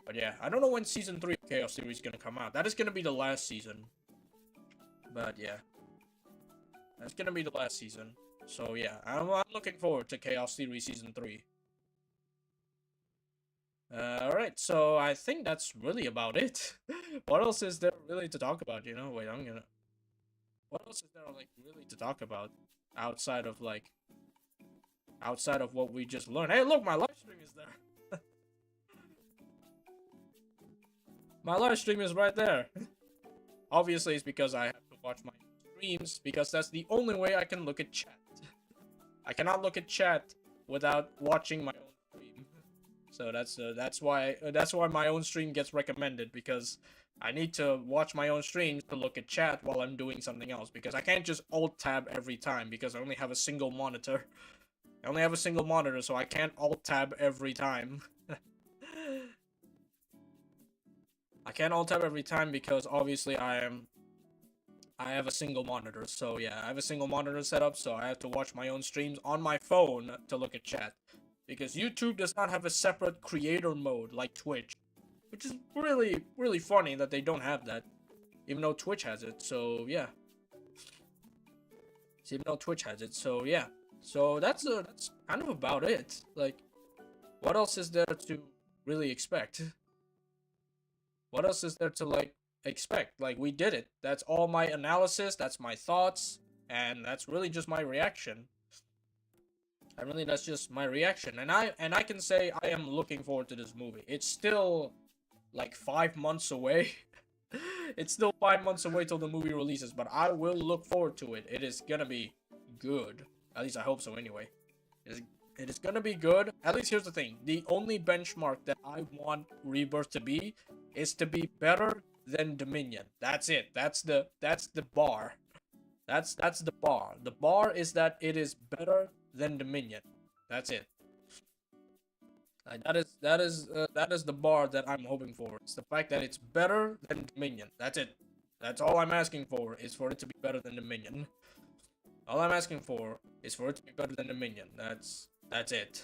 But yeah, I don't know when Season 3 of Chaos Theory is gonna come out. That is gonna be the last season. But yeah. That's gonna be the last season. So yeah, I'm looking forward to Chaos Theory Season 3. Alright, so I think that's really about it. What else is there really to talk about, you know? Wait, what else is there, like, really to talk about? Outside of what we just learned. Hey, look, my live stream is there. My live stream is right there. Obviously, it's because I have to watch my streams, because that's the only way I can look at chat. I cannot look at chat without watching my own stream. So that's why my own stream gets recommended, because I need to watch my own streams to look at chat while I'm doing something else, because I can't just alt tab every time, because I only have a single monitor. I only have a single monitor, so I can't alt tab every time. I can't alt tab every time because obviously I have a single monitor. So yeah, I have a single monitor set up, so I have to watch my own streams on my phone to look at chat. Because YouTube does not have a separate creator mode like Twitch. Which is really, really funny that they don't have that. Even though Twitch has it, so yeah. So yeah. So that's kind of about it. Like, what else is there to really expect? What else is there to, like, expect? Like, we did it. That's all my analysis, that's my thoughts, and that's really just my reaction. That's just my reaction. And I can say I am looking forward to this movie. It's still like 5 months away. It's still 5 months away till the movie releases, but I will look forward to it. It is gonna be good. At least I hope so anyway. It is gonna be good. At least here's the thing. The only benchmark that I want Rebirth to be is to be better than Dominion. That's it. That's the bar. That's the bar. The bar is that it is better than Dominion. That's it. That is the bar that I'm hoping for. It's the fact that it's better than Dominion. That's it. That's all I'm asking for, is for it to be better than Dominion. All I'm asking for is for it to be better than Dominion. That's it.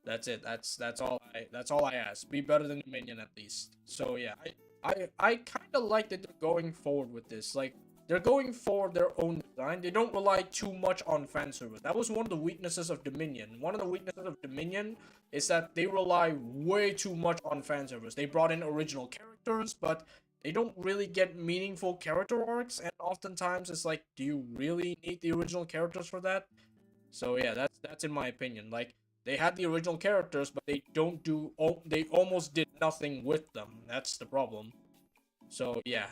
That's it. That's all I ask. Be better than Dominion at least. So yeah, I kind of like that they're going forward with this. Like, they're going for their own design. They don't rely too much on fan service. That was one of the weaknesses of Dominion. One of the weaknesses of Dominion is that they rely way too much on fan service. They brought in original characters, but they don't really get meaningful character arcs, and oftentimes it's like, do you really need the original characters for that? So yeah, that's in my opinion. Like, they had the original characters, but they they almost did nothing with them. That's the problem. So yeah,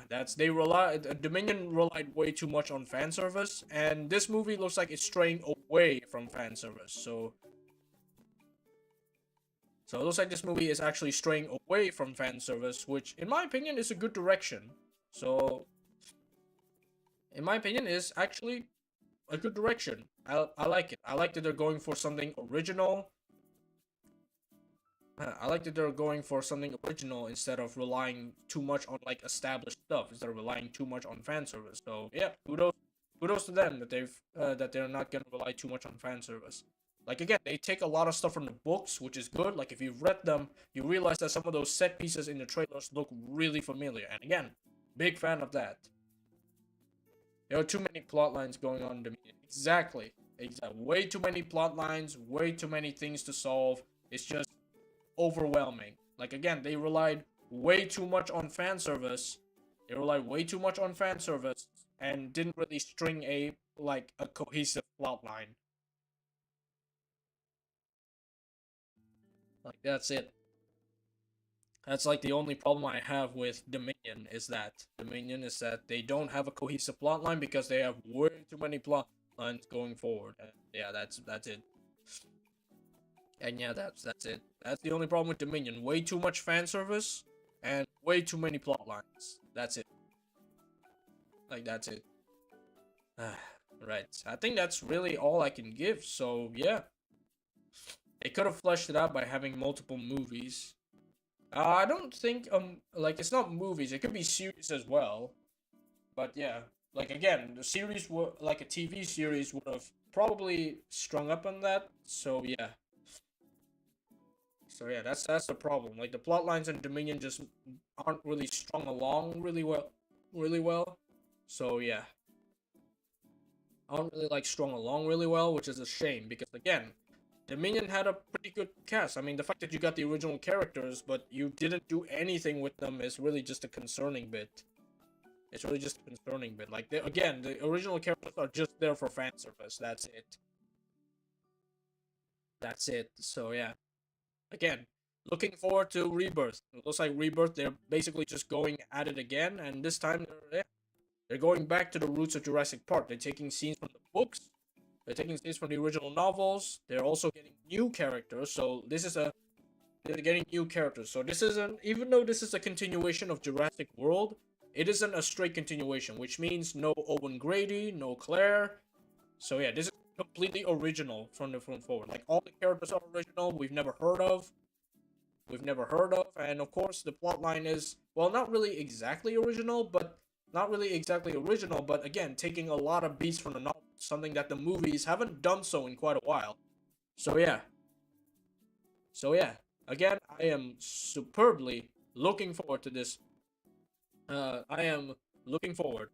Dominion relied way too much on fan service, and this movie looks like it's straying away from fan service. So it looks like this movie is actually straying away from fan service, which in my opinion is a good direction. So in my opinion is actually a good direction. I like it. I like that they're going for something original. I like that they're going for something original instead of relying too much on like established stuff, instead of relying too much on fan service. So yeah, kudos to them that they're not gonna rely too much on fan service. Like, again, they take a lot of stuff from the books, which is good. Like, if you've read them, you realize that some of those set pieces in the trailers look really familiar. And again, big fan of that. There are too many plot lines going on in Dominion. Exactly. Way too many plot lines, way too many things to solve. It's just overwhelming. Like, again, they relied way too much on fan service. And didn't really string a cohesive plot line. Like, that's it. That's like the only problem I have with Dominion is that they don't have a cohesive plot line because they have way too many plot lines going forward. And yeah, that's it. And yeah, that's it. That's the only problem with Dominion. Way too much fan service and way too many plot lines. That's it. Like, that's it. Right. I think that's really all I can give. So yeah. They could have fleshed it out by having multiple movies. I don't think, like, it's not movies. It could be series as well. But yeah, like, again, the series, like a TV series would have probably strung up on that. So yeah. That's the problem. Like, the plot lines in Dominion just aren't really strung along really well. So yeah. Aren't really, like, strung along really well, which is a shame because, again, Dominion had a pretty good cast. I mean, the fact that you got the original characters, but you didn't do anything with them is really just a concerning bit. It's really just a concerning bit. Like, again, the original characters are just there for fan service. That's it. That's it. So, yeah. Again, looking forward to Rebirth. It looks like Rebirth, they're basically just going at it again, and this time, they're going back to the roots of Jurassic Park. They're taking scenes from the books. They're taking scenes from the original novels. They're also getting new characters. So they're getting new characters. So this isn't, even though this is a continuation of Jurassic World, it isn't a straight continuation, which means no Owen Grady, no Claire. So yeah, this is completely original from the film forward. Like, all the characters are original. We've never heard of. And of course, the plotline is, well, not really exactly original, but again, taking a lot of beats from the novel, something that the movies haven't done so in quite a while. So yeah. Again, I am superbly looking forward to this. I am looking forward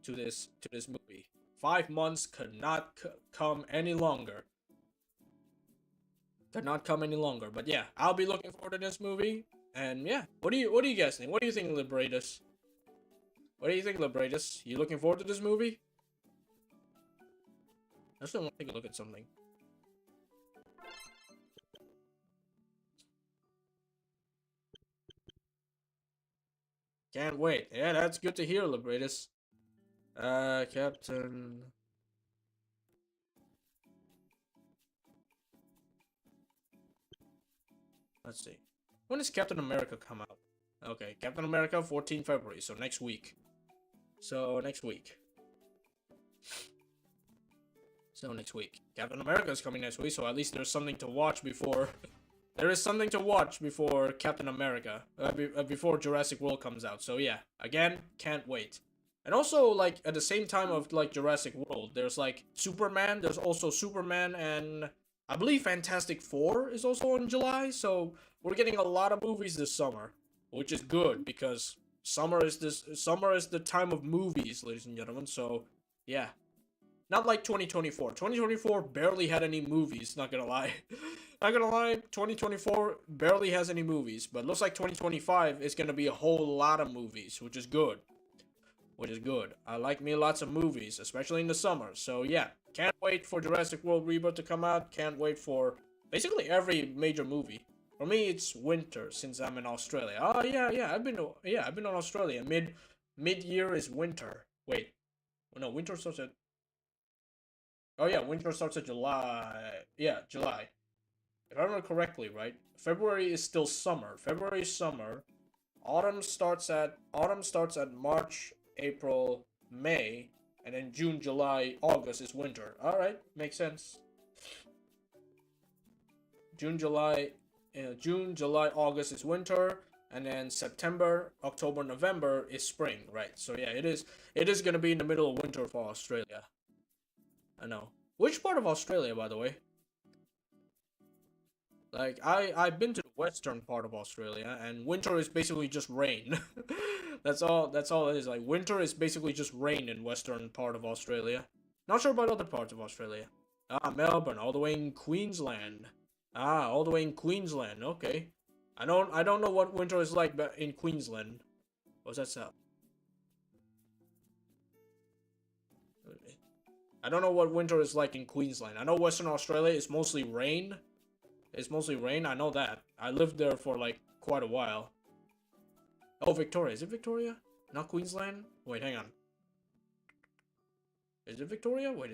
to this movie. 5 months could not come any longer. But yeah, I'll be looking forward to this movie. And yeah, what do you guys think? What do you think, Liberatus? You looking forward to this movie? I just want to take a look at something. Can't wait. Yeah, that's good to hear, Liberatus. Captain... Let's see. When does Captain America come out? Okay, Captain America, 14 February, so next week. Captain America is coming next week, so at least there's something to watch before... There is something to watch before Captain America, before Jurassic World comes out. So yeah, again, can't wait. And also, like, at the same time of, like, Jurassic World, there's, like, Superman. There's also Superman, and I believe Fantastic Four is also in July. So we're getting a lot of movies this summer, which is good because Summer is the time of movies, ladies and gentlemen. So yeah, not like 2024. 2024 barely had any movies. Not gonna lie, not gonna lie. 2024 barely has any movies, but looks like 2025 is gonna be a whole lot of movies, which is good. Which is good. I like me lots of movies, especially in the summer. So yeah, can't wait for Jurassic World Rebirth to come out. Can't wait for basically every major movie. For me, it's winter since I'm in Australia. Oh yeah. I've been in Australia. Mid-year is winter. Wait, no, winter starts at. Oh yeah, winter starts at July. Yeah, July. If I remember correctly, right? February is still summer. February is summer. Autumn starts at March, April, May, and then June, July, August is winter. All right, makes sense. June, July, August is winter, and then September, October, November is spring, right? So yeah, it is gonna be in the middle of winter for Australia. I know. Which part of Australia, by the way? Like, I've been to the western part of Australia, and winter is basically just rain. That's all it is. Like, winter is basically just rain in western part of Australia. Not sure about other parts of Australia. Ah, Melbourne, all the way in Queensland. Ah, all the way in Queensland, okay. I don't know what winter is like in Queensland. What's that sound? I don't know what winter is like in Queensland. I know Western Australia is mostly rain. It's mostly rain, I know that. I lived there for like quite a while. Oh, Victoria. Is it Victoria? Not Queensland? Wait, hang on. Is it Victoria? Wait,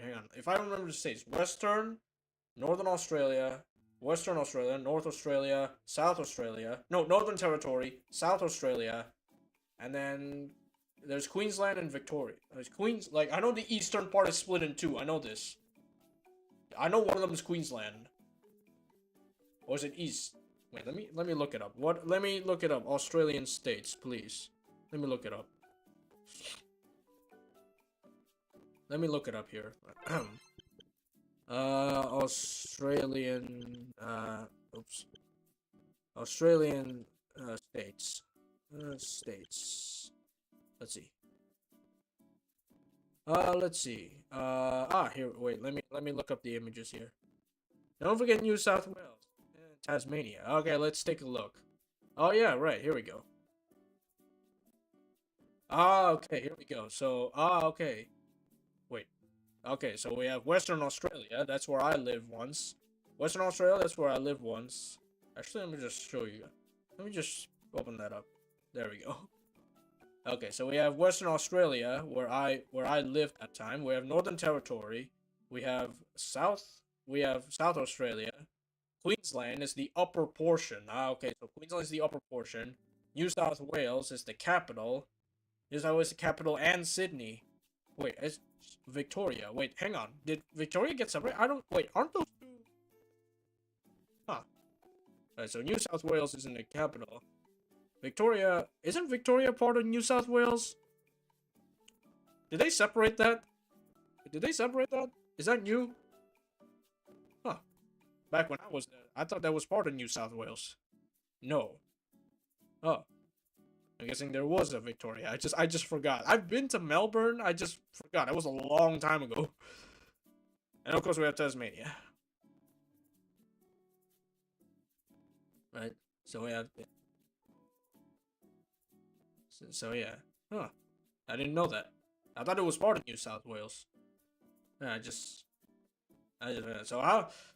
hang on. If I remember the states, Western, Northern Australia, Western Australia, North Australia, South Australia. No, Northern Territory, South Australia, and then there's Queensland and Victoria. There's like, I know the eastern part is split in two. I know this. I know one of them is Queensland. Or is it east? Wait, let me look it up. Let me look it up. Australian states, please. Let me look it up. Let me look it up here. Australian Australian states. States. Let's see. Let's see. Here, wait, let me look up the images here. Don't forget New South Wales. Tasmania. Okay, let's take a look. Oh yeah, right, here we go. Okay, here we go. So, okay. Wait. Okay, so we have Western Australia. That's where I lived once. Western Australia, that's where I lived once. Actually, let me just show you. Let me just open that up. There we go. Okay, so we have Western Australia, where I lived at the time. We have Northern Territory. We have South Australia. Queensland is the upper portion. Okay, so Queensland is the upper portion. New South Wales is the capital. New South Wales is the capital and Sydney. Wait, it's Victoria. Wait, hang on. Did Victoria get separated? Wait, aren't those two? Huh. Alright, so New South Wales is in the capital. Victoria, isn't Victoria part of New South Wales? Did they separate that? Is that new? Huh. Back when I was there, I thought that was part of New South Wales. No. Oh. I'm guessing there was a Victoria. I just forgot. I've been to Melbourne. I just forgot. That was a long time ago. And of course we have Tasmania. Right? So we have... So yeah. Huh. I didn't know that. I thought it was part of New South Wales. Yeah,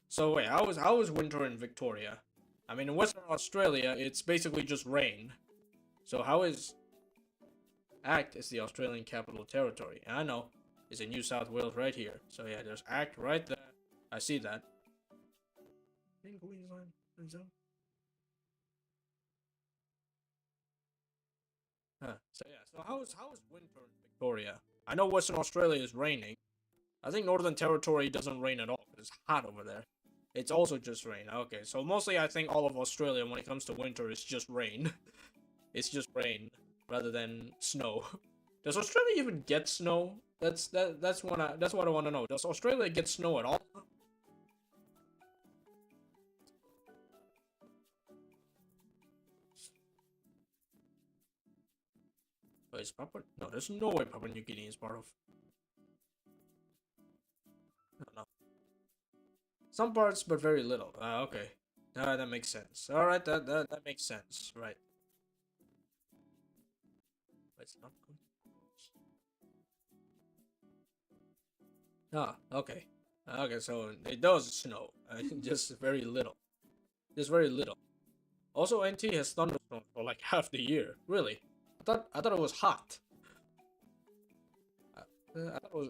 So wait, how was winter in Victoria? I mean, in Western Australia, it's basically just rain. So how is... Act is the Australian Capital Territory. I know. It's in New South Wales right here. So yeah, there's Act right there. I see that. In Queensland. Huh. So yeah, so how is winter in Victoria? I know Western Australia is raining. I think Northern Territory doesn't rain at all. It's hot over there. It's also just rain. Okay, so mostly I think all of Australia when it comes to winter is just rain. It's just rain rather than snow. Does Australia even get snow? That's what I want to know. Does Australia get snow at all? Wait, is Papua? No, there's no way Papua New Guinea is part of. I don't know. Some parts, but very little. Okay. That makes sense. Alright, that makes sense. Right. It's not good. Ah, okay. Okay, so it does snow. Just very little. Just very little. Also, NT has thunderstorms for like half the year. Really? I thought it was hot.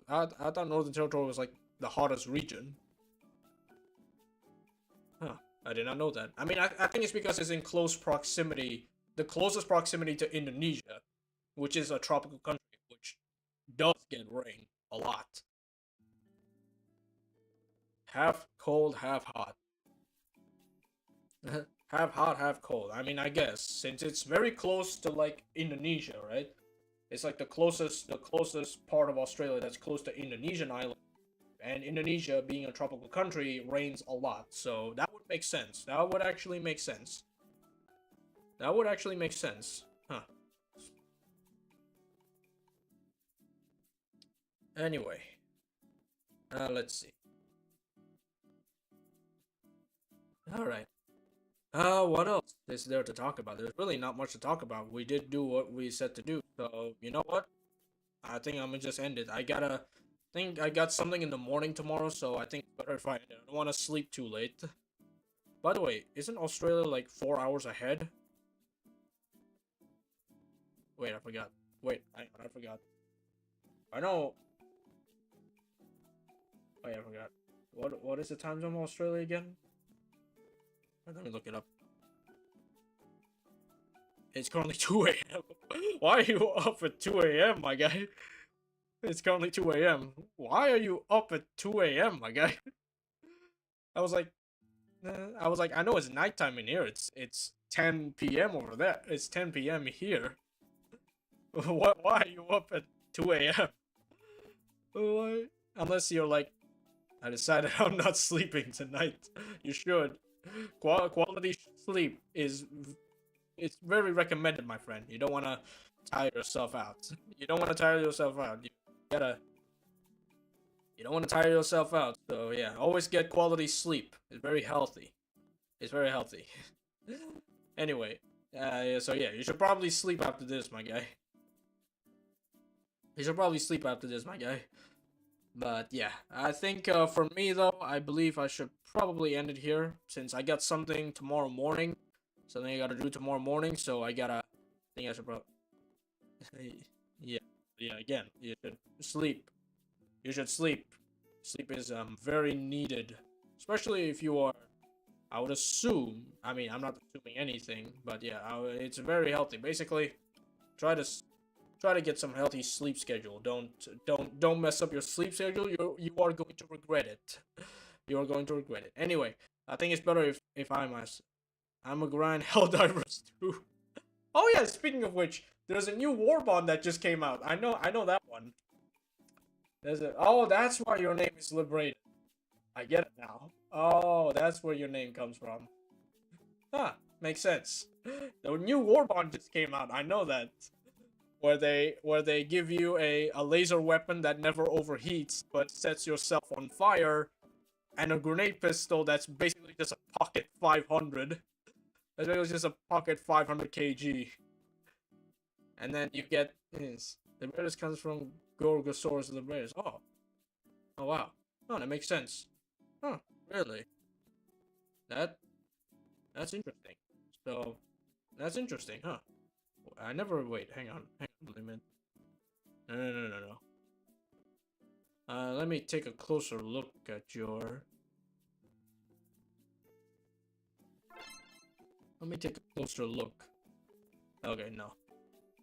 I thought Northern Territory was like the hottest region. Huh. I did not know that. I mean, I think it's because it's in close proximity, the closest proximity to Indonesia, which is a tropical country, which does get rain a lot. Half cold, half hot. Half hot, half cold. I mean, I guess since it's very close to like Indonesia, right? It's like the closest part of Australia that's close to Indonesian island. And Indonesia, being a tropical country, rains a lot. So that would make sense. That would actually make sense. That would actually make sense. Huh. Anyway. Let's see. Alright. What else is there to talk about? There's really not much to talk about. We did do what we said to do. So, you know what? I think I'm gonna just end it. I got something in the morning tomorrow, so I think it's better if I don't want to sleep too late. By the way, isn't Australia like 4 hours ahead? Wait, I forgot. Wait, I forgot. I know. Wait, I forgot. What is the time zone of Australia again? Let me look it up. It's currently 2 a.m. Why are you up at 2 a.m., my guy? It's currently 2 a.m. Why are you up at 2 a.m., my guy? I was like, I know it's nighttime in here. It's 10 p.m. over there. It's 10 p.m. here. Why are you up at 2 a.m.? Why? Unless you're like, I decided I'm not sleeping tonight. You should. Quality sleep is it's very recommended, my friend. You don't want to tire yourself out. You don't want to tire yourself out. You don't want to tire yourself out. So yeah, always get quality sleep. It's very healthy. It's very healthy. Anyway, so yeah, you should probably sleep after this, my guy. You should probably sleep after this, my guy. But yeah, I think for me though, I believe I should probably end it here since I got something tomorrow morning. Something I gotta do tomorrow morning, so I think I should probably... yeah, again, you should sleep. You should sleep. Sleep is very needed. Especially if you are, I would assume, I mean, I'm not assuming anything, but yeah, it's very healthy. Basically, try to get some healthy sleep schedule. Don't mess up your sleep schedule. You are going to regret it. You are going to regret it. Anyway, I think it's better if I'm a grind Helldivers too. Oh yeah, speaking of which, there's a new war bond that just came out. I know that one. Oh, that's why your name is Liberated. I get it now. Oh, that's where your name comes from. Huh, makes sense. The new war bond just came out. I know that. Where they give you a laser weapon that never overheats but sets yourself on fire, and a grenade pistol that's basically just a pocket 500. That's basically just a pocket 500 kg. And then you get this. The Liberators comes from Gorgosaurus Liberators. Oh wow. Oh, that makes sense. Huh? Really? That's interesting. So that's interesting, huh? I never wait. Hang on a minute. No. Let me take a closer look at your. Let me take a closer look. Okay, no.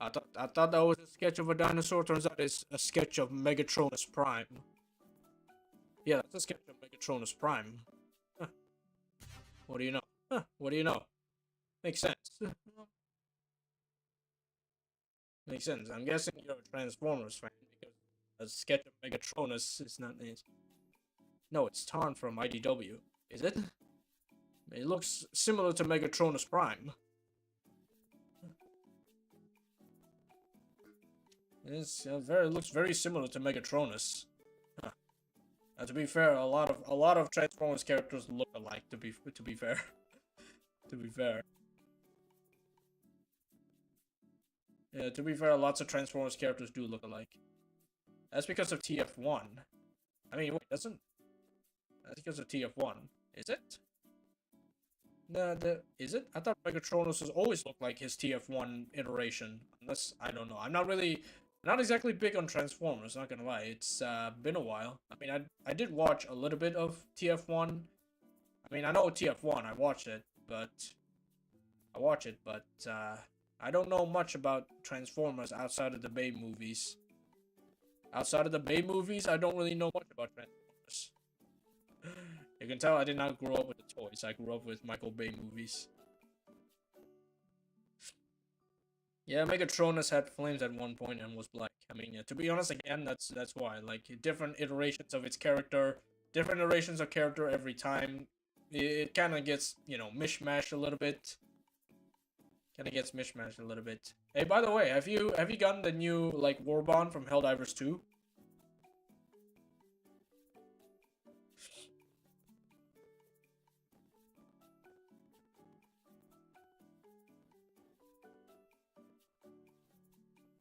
I thought that was a sketch of a dinosaur. Turns out it's a sketch of Megatronus Prime. Yeah, that's a sketch of Megatronus Prime. Huh. What do you know? Huh. What do you know? Makes sense. Makes sense. I'm guessing you're a Transformers fan because a sketch of Megatronus is not. No, it's Tarn from IDW. Is it? It looks similar to Megatronus Prime. It's looks very similar to Megatronus. Huh. To be fair, a lot of Transformers characters look alike. To be fair, to be fair. Yeah, to be fair, lots of Transformers characters do look alike. That's because of TF1. I mean, wait, doesn't... That's because of TF1. Is it? No, is it? I thought Megatronus has always looked like his TF1 iteration. Unless, I don't know. I'm not exactly big on Transformers, not gonna lie. It's been a while. I mean, I did watch a little bit of TF1. I mean, I know TF1, I watched it, but... I don't know much about Transformers outside of the Bay movies. Outside of the Bay movies, I don't really know much about Transformers. You can tell I did not grow up with the toys. I grew up with Michael Bay movies. Yeah, Megatronus had flames at one point and was black. I mean, yeah, to be honest, again, that's why. Like, different iterations of its character, different iterations of character every time. It kind of gets, you know, mishmashed a little bit. Kind of gets mishmashed a little bit. Hey, by the way, have you gotten the new, like, Warbond from Helldivers 2?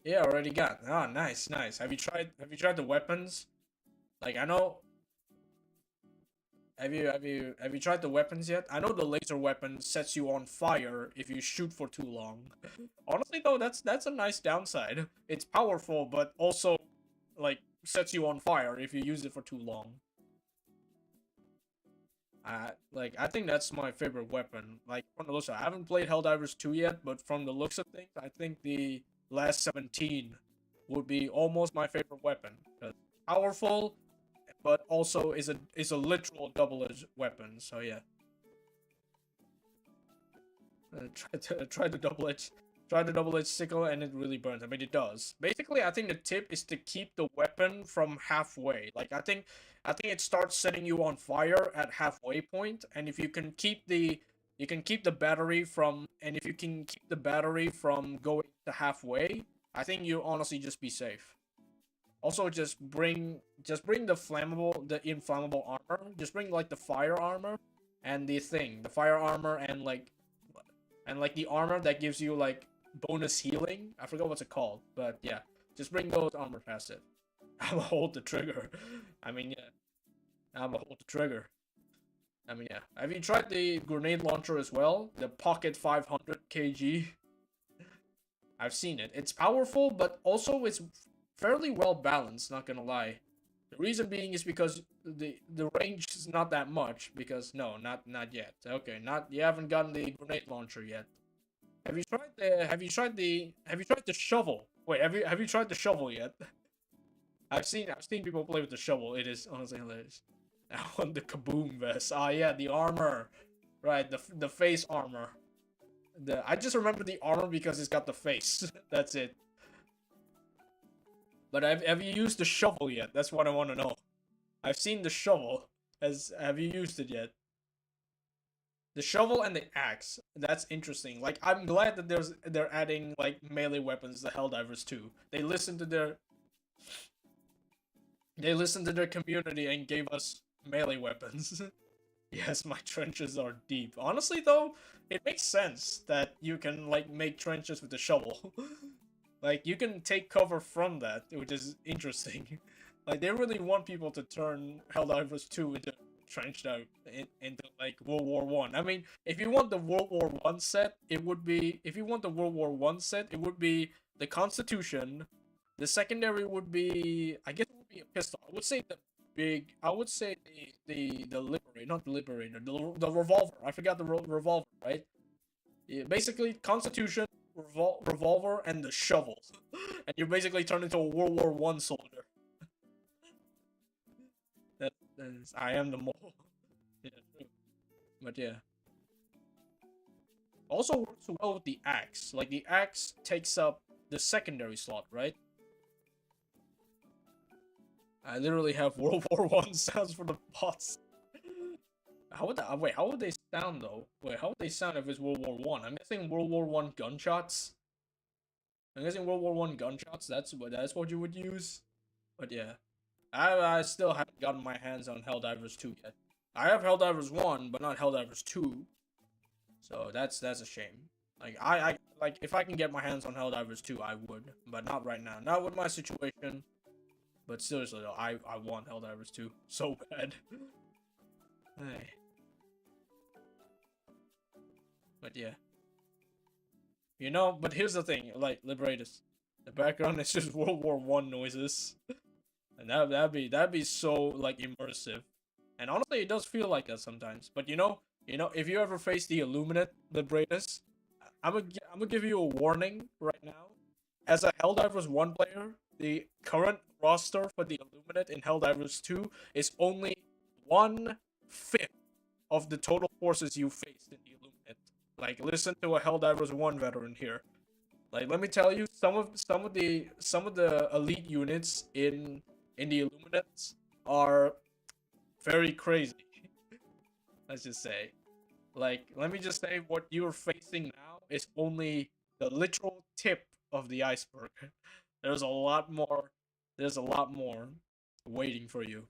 Yeah, already got. Ah, nice, nice. Have you tried the weapons? Like, I know. Have you tried the weapons yet? I know the laser weapon sets you on fire if you shoot for too long. Honestly though, that's a nice downside. It's powerful, but also like sets you on fire if you use it for too long. I think that's my favorite weapon. Like, from the looks of it, I haven't played Helldivers 2 yet, but from the looks of things, I think the last 17 would be almost my favorite weapon. Powerful, but also is a literal double-edged weapon. So yeah, try the double-edged sickle, and it really burns. I mean, it does. Basically, I think the tip is to keep the weapon from halfway. Like, I think it starts setting you on fire at halfway point, and if you can keep the battery from, and if you can keep the battery from going to halfway, I think you honestly just be safe. Also, just bring the inflammable armor. Just bring like the fire armor and the fire armor and like the armor that gives you like bonus healing. I forgot what's it called, but yeah, just bring those armor past it. I'ma hold the trigger. I mean, yeah, I'ma hold the trigger. I mean, yeah. Have you tried the grenade launcher as well? The Pocket 500 kg. I've seen it. It's powerful, but also it's fairly well balanced, not gonna lie. The reason being is because the range is not that much. Because no, not yet. Okay, you haven't gotten the grenade launcher yet. Have you tried the shovel? Wait, have you tried the shovel yet? I've seen people play with the shovel. It is honestly hilarious. I want the kaboom vest. Ah, yeah, the armor, right? The face armor. I just remember the armor because it's got the face. That's it. But have you used the shovel yet? That's what I want to know. I've seen the shovel. Have you used it yet? The shovel and the axe. That's interesting. Like, I'm glad that they're adding like melee weapons to Helldivers 2. They listened to their community and gave us melee weapons. Yes, my trenches are deep. Honestly though, it makes sense that you can like make trenches with the shovel. Like, you can take cover from that, which is interesting. Like, they really want people to turn Helldivers 2 into trenched out, into like World War 1. I mean, if you want the World War 1 set, it would be the Constitution. The secondary would be, I guess it would be a pistol. I would say the Liberator, not the Liberator, the revolver. I forgot the revolver, right? Yeah, basically, Constitution, revolver, and the shovel. And you basically turn into a World War 1 soldier. that is, I am the mole. Yeah, true. But yeah. Also works well with the axe. Like, the axe takes up the secondary slot, right? I literally have World War 1 sounds for the bots. How would they sound though? Wait, how would they sound if it's World War 1? I'm guessing World War 1 gunshots. I'm guessing World War One gunshots. That's what you would use. But yeah, I still haven't gotten my hands on Helldivers 2 yet. I have Helldivers 1, but not Helldivers 2. So that's a shame. Like I like if I can get my hands on Helldivers 2, I would, but not right now. Not with my situation. But seriously though, I want Helldivers 2 so bad. Hey. But yeah. You know, but here's the thing, like Liberatus. The background is just World War One noises. And that'd be so like immersive. And honestly it does feel like that sometimes. But you know, if you ever face the Illuminate Liberatus, I'm gonna give you a warning right now. As a Helldivers 1 player, the current roster for the Illuminate in Helldivers 2 is only 1/5 of the total forces you faced in the Illuminate. Like, listen to a Helldivers 1 veteran here. Like, let me tell you, some of the elite units in the Illuminates are very crazy. Let's just say. Like, let me just say, what you're facing now is only the literal tip of the iceberg. There's a lot more waiting for you.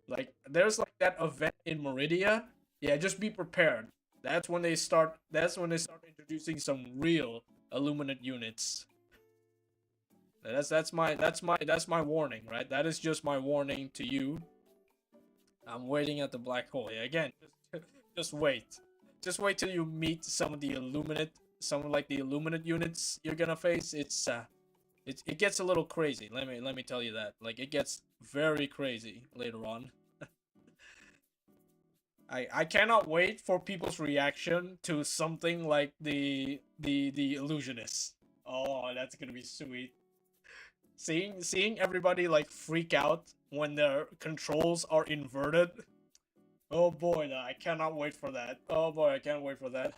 Like, there's like that event in Meridia. Yeah, just be prepared. That's when they start introducing some real Illuminate units. That's my warning, right? That is just my warning to you. I'm waiting at the black hole. Yeah, again, just wait. Just wait till you meet some of the Illuminate, units you're gonna face. It gets a little crazy. Let me tell you that. Like, it gets very crazy later on. I cannot wait for people's reaction to something like the illusionist. Oh, that's gonna be sweet. Seeing everybody like freak out when their controls are inverted. Oh boy, I cannot wait for that. Oh boy, I can't wait for that.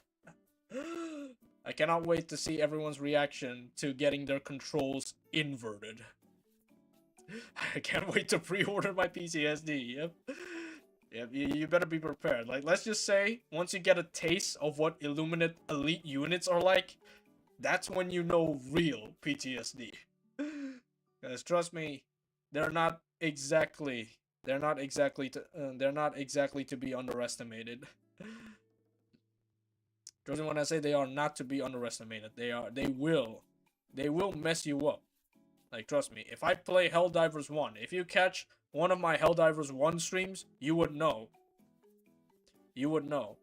I cannot wait to see everyone's reaction to getting their controls inverted. I can't wait to pre-order my PTSD. Yep. Yep, you better be prepared. Like, let's just say, once you get a taste of what Illuminate elite units are like, that's when you know real PTSD. Because trust me, they're not exactly to be underestimated. Trust me when I say they are not to be underestimated. They will mess you up. Like, trust me, if I play Helldivers 1, if you catch one of my Helldivers 1 streams, you would know. You would know.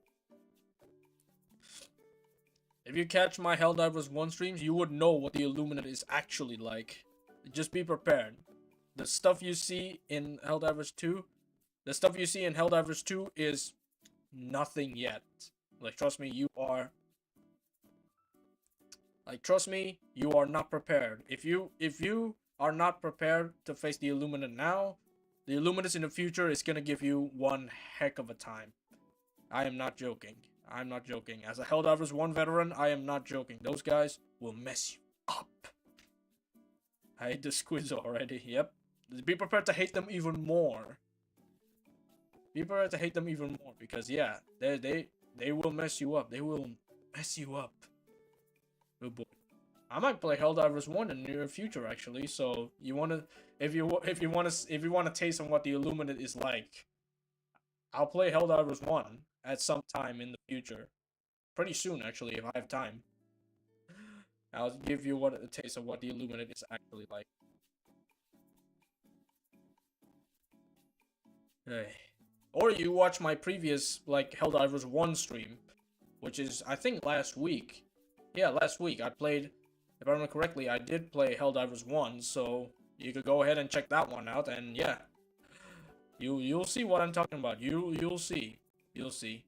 If you catch my Helldivers 1 streams, you would know what the Illuminate is actually like. Just be prepared. The stuff you see in Helldivers 2, is nothing yet. Like, trust me, you are not prepared. If you are not prepared to face the Illuminate now, the Illuminates in the future is gonna give you one heck of a time. I am not joking. I'm not joking. As a Helldivers 1 veteran, I am not joking. Those guys will mess you up. I hate the squids already. Yep. Be prepared to hate them even more. Be prepared to hate them even more because yeah, they will mess you up. They will mess you up. Oh boy. I might play Helldivers 1 in the near future actually. So if you wanna taste on what the Illuminate is like, I'll play Helldivers 1 at some time in the future. Pretty soon actually, if I have time. I'll give you a taste of what the Illuminate is actually like. Hey. Or you watch my previous like Helldivers 1 stream, which is I think last week. Yeah, last week I played, if I remember correctly, I did play Helldivers 1, so you could go ahead and check that one out, and yeah. You'll see what I'm talking about. You'll see. You'll see.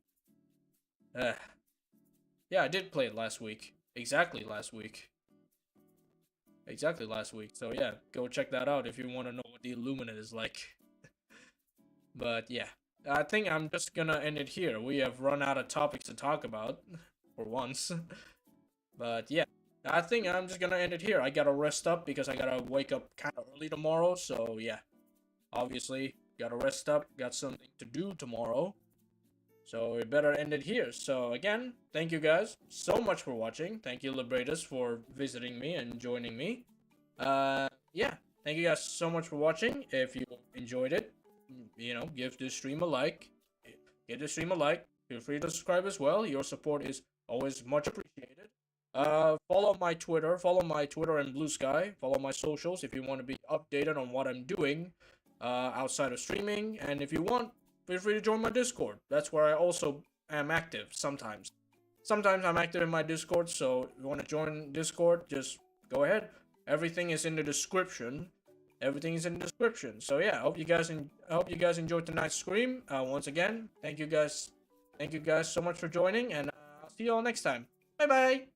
Yeah, I did play it last week. Exactly last week. So yeah, go check that out if you want to know what the Illuminate is like. But yeah, I think I'm just gonna end it here. We have run out of topics to talk about, for once. But yeah, I think I'm just gonna end it here. I gotta rest up because I gotta wake up kind of early tomorrow. So yeah, obviously, gotta rest up. Got something to do tomorrow. So we better end it here. So again, thank you guys so much for watching. Thank you, Liberatus, for visiting me and joining me. Yeah, thank you guys so much for watching. If you enjoyed it, you know, give this stream a like. Give this stream a like. Feel free to subscribe as well. Your support is always much appreciated. Follow my Twitter and Blue Sky. Follow my socials if you want to be updated on what I'm doing outside of streaming. And if you want, feel free to join my Discord. That's where I also am active sometimes. Sometimes I'm active in my Discord, so if you want to join Discord, just go ahead. Everything is in the description. Everything is in the description. So yeah, I hope you guys enjoyed tonight's stream. Once again, thank you guys so much for joining, and I'll see you all next time. Bye bye.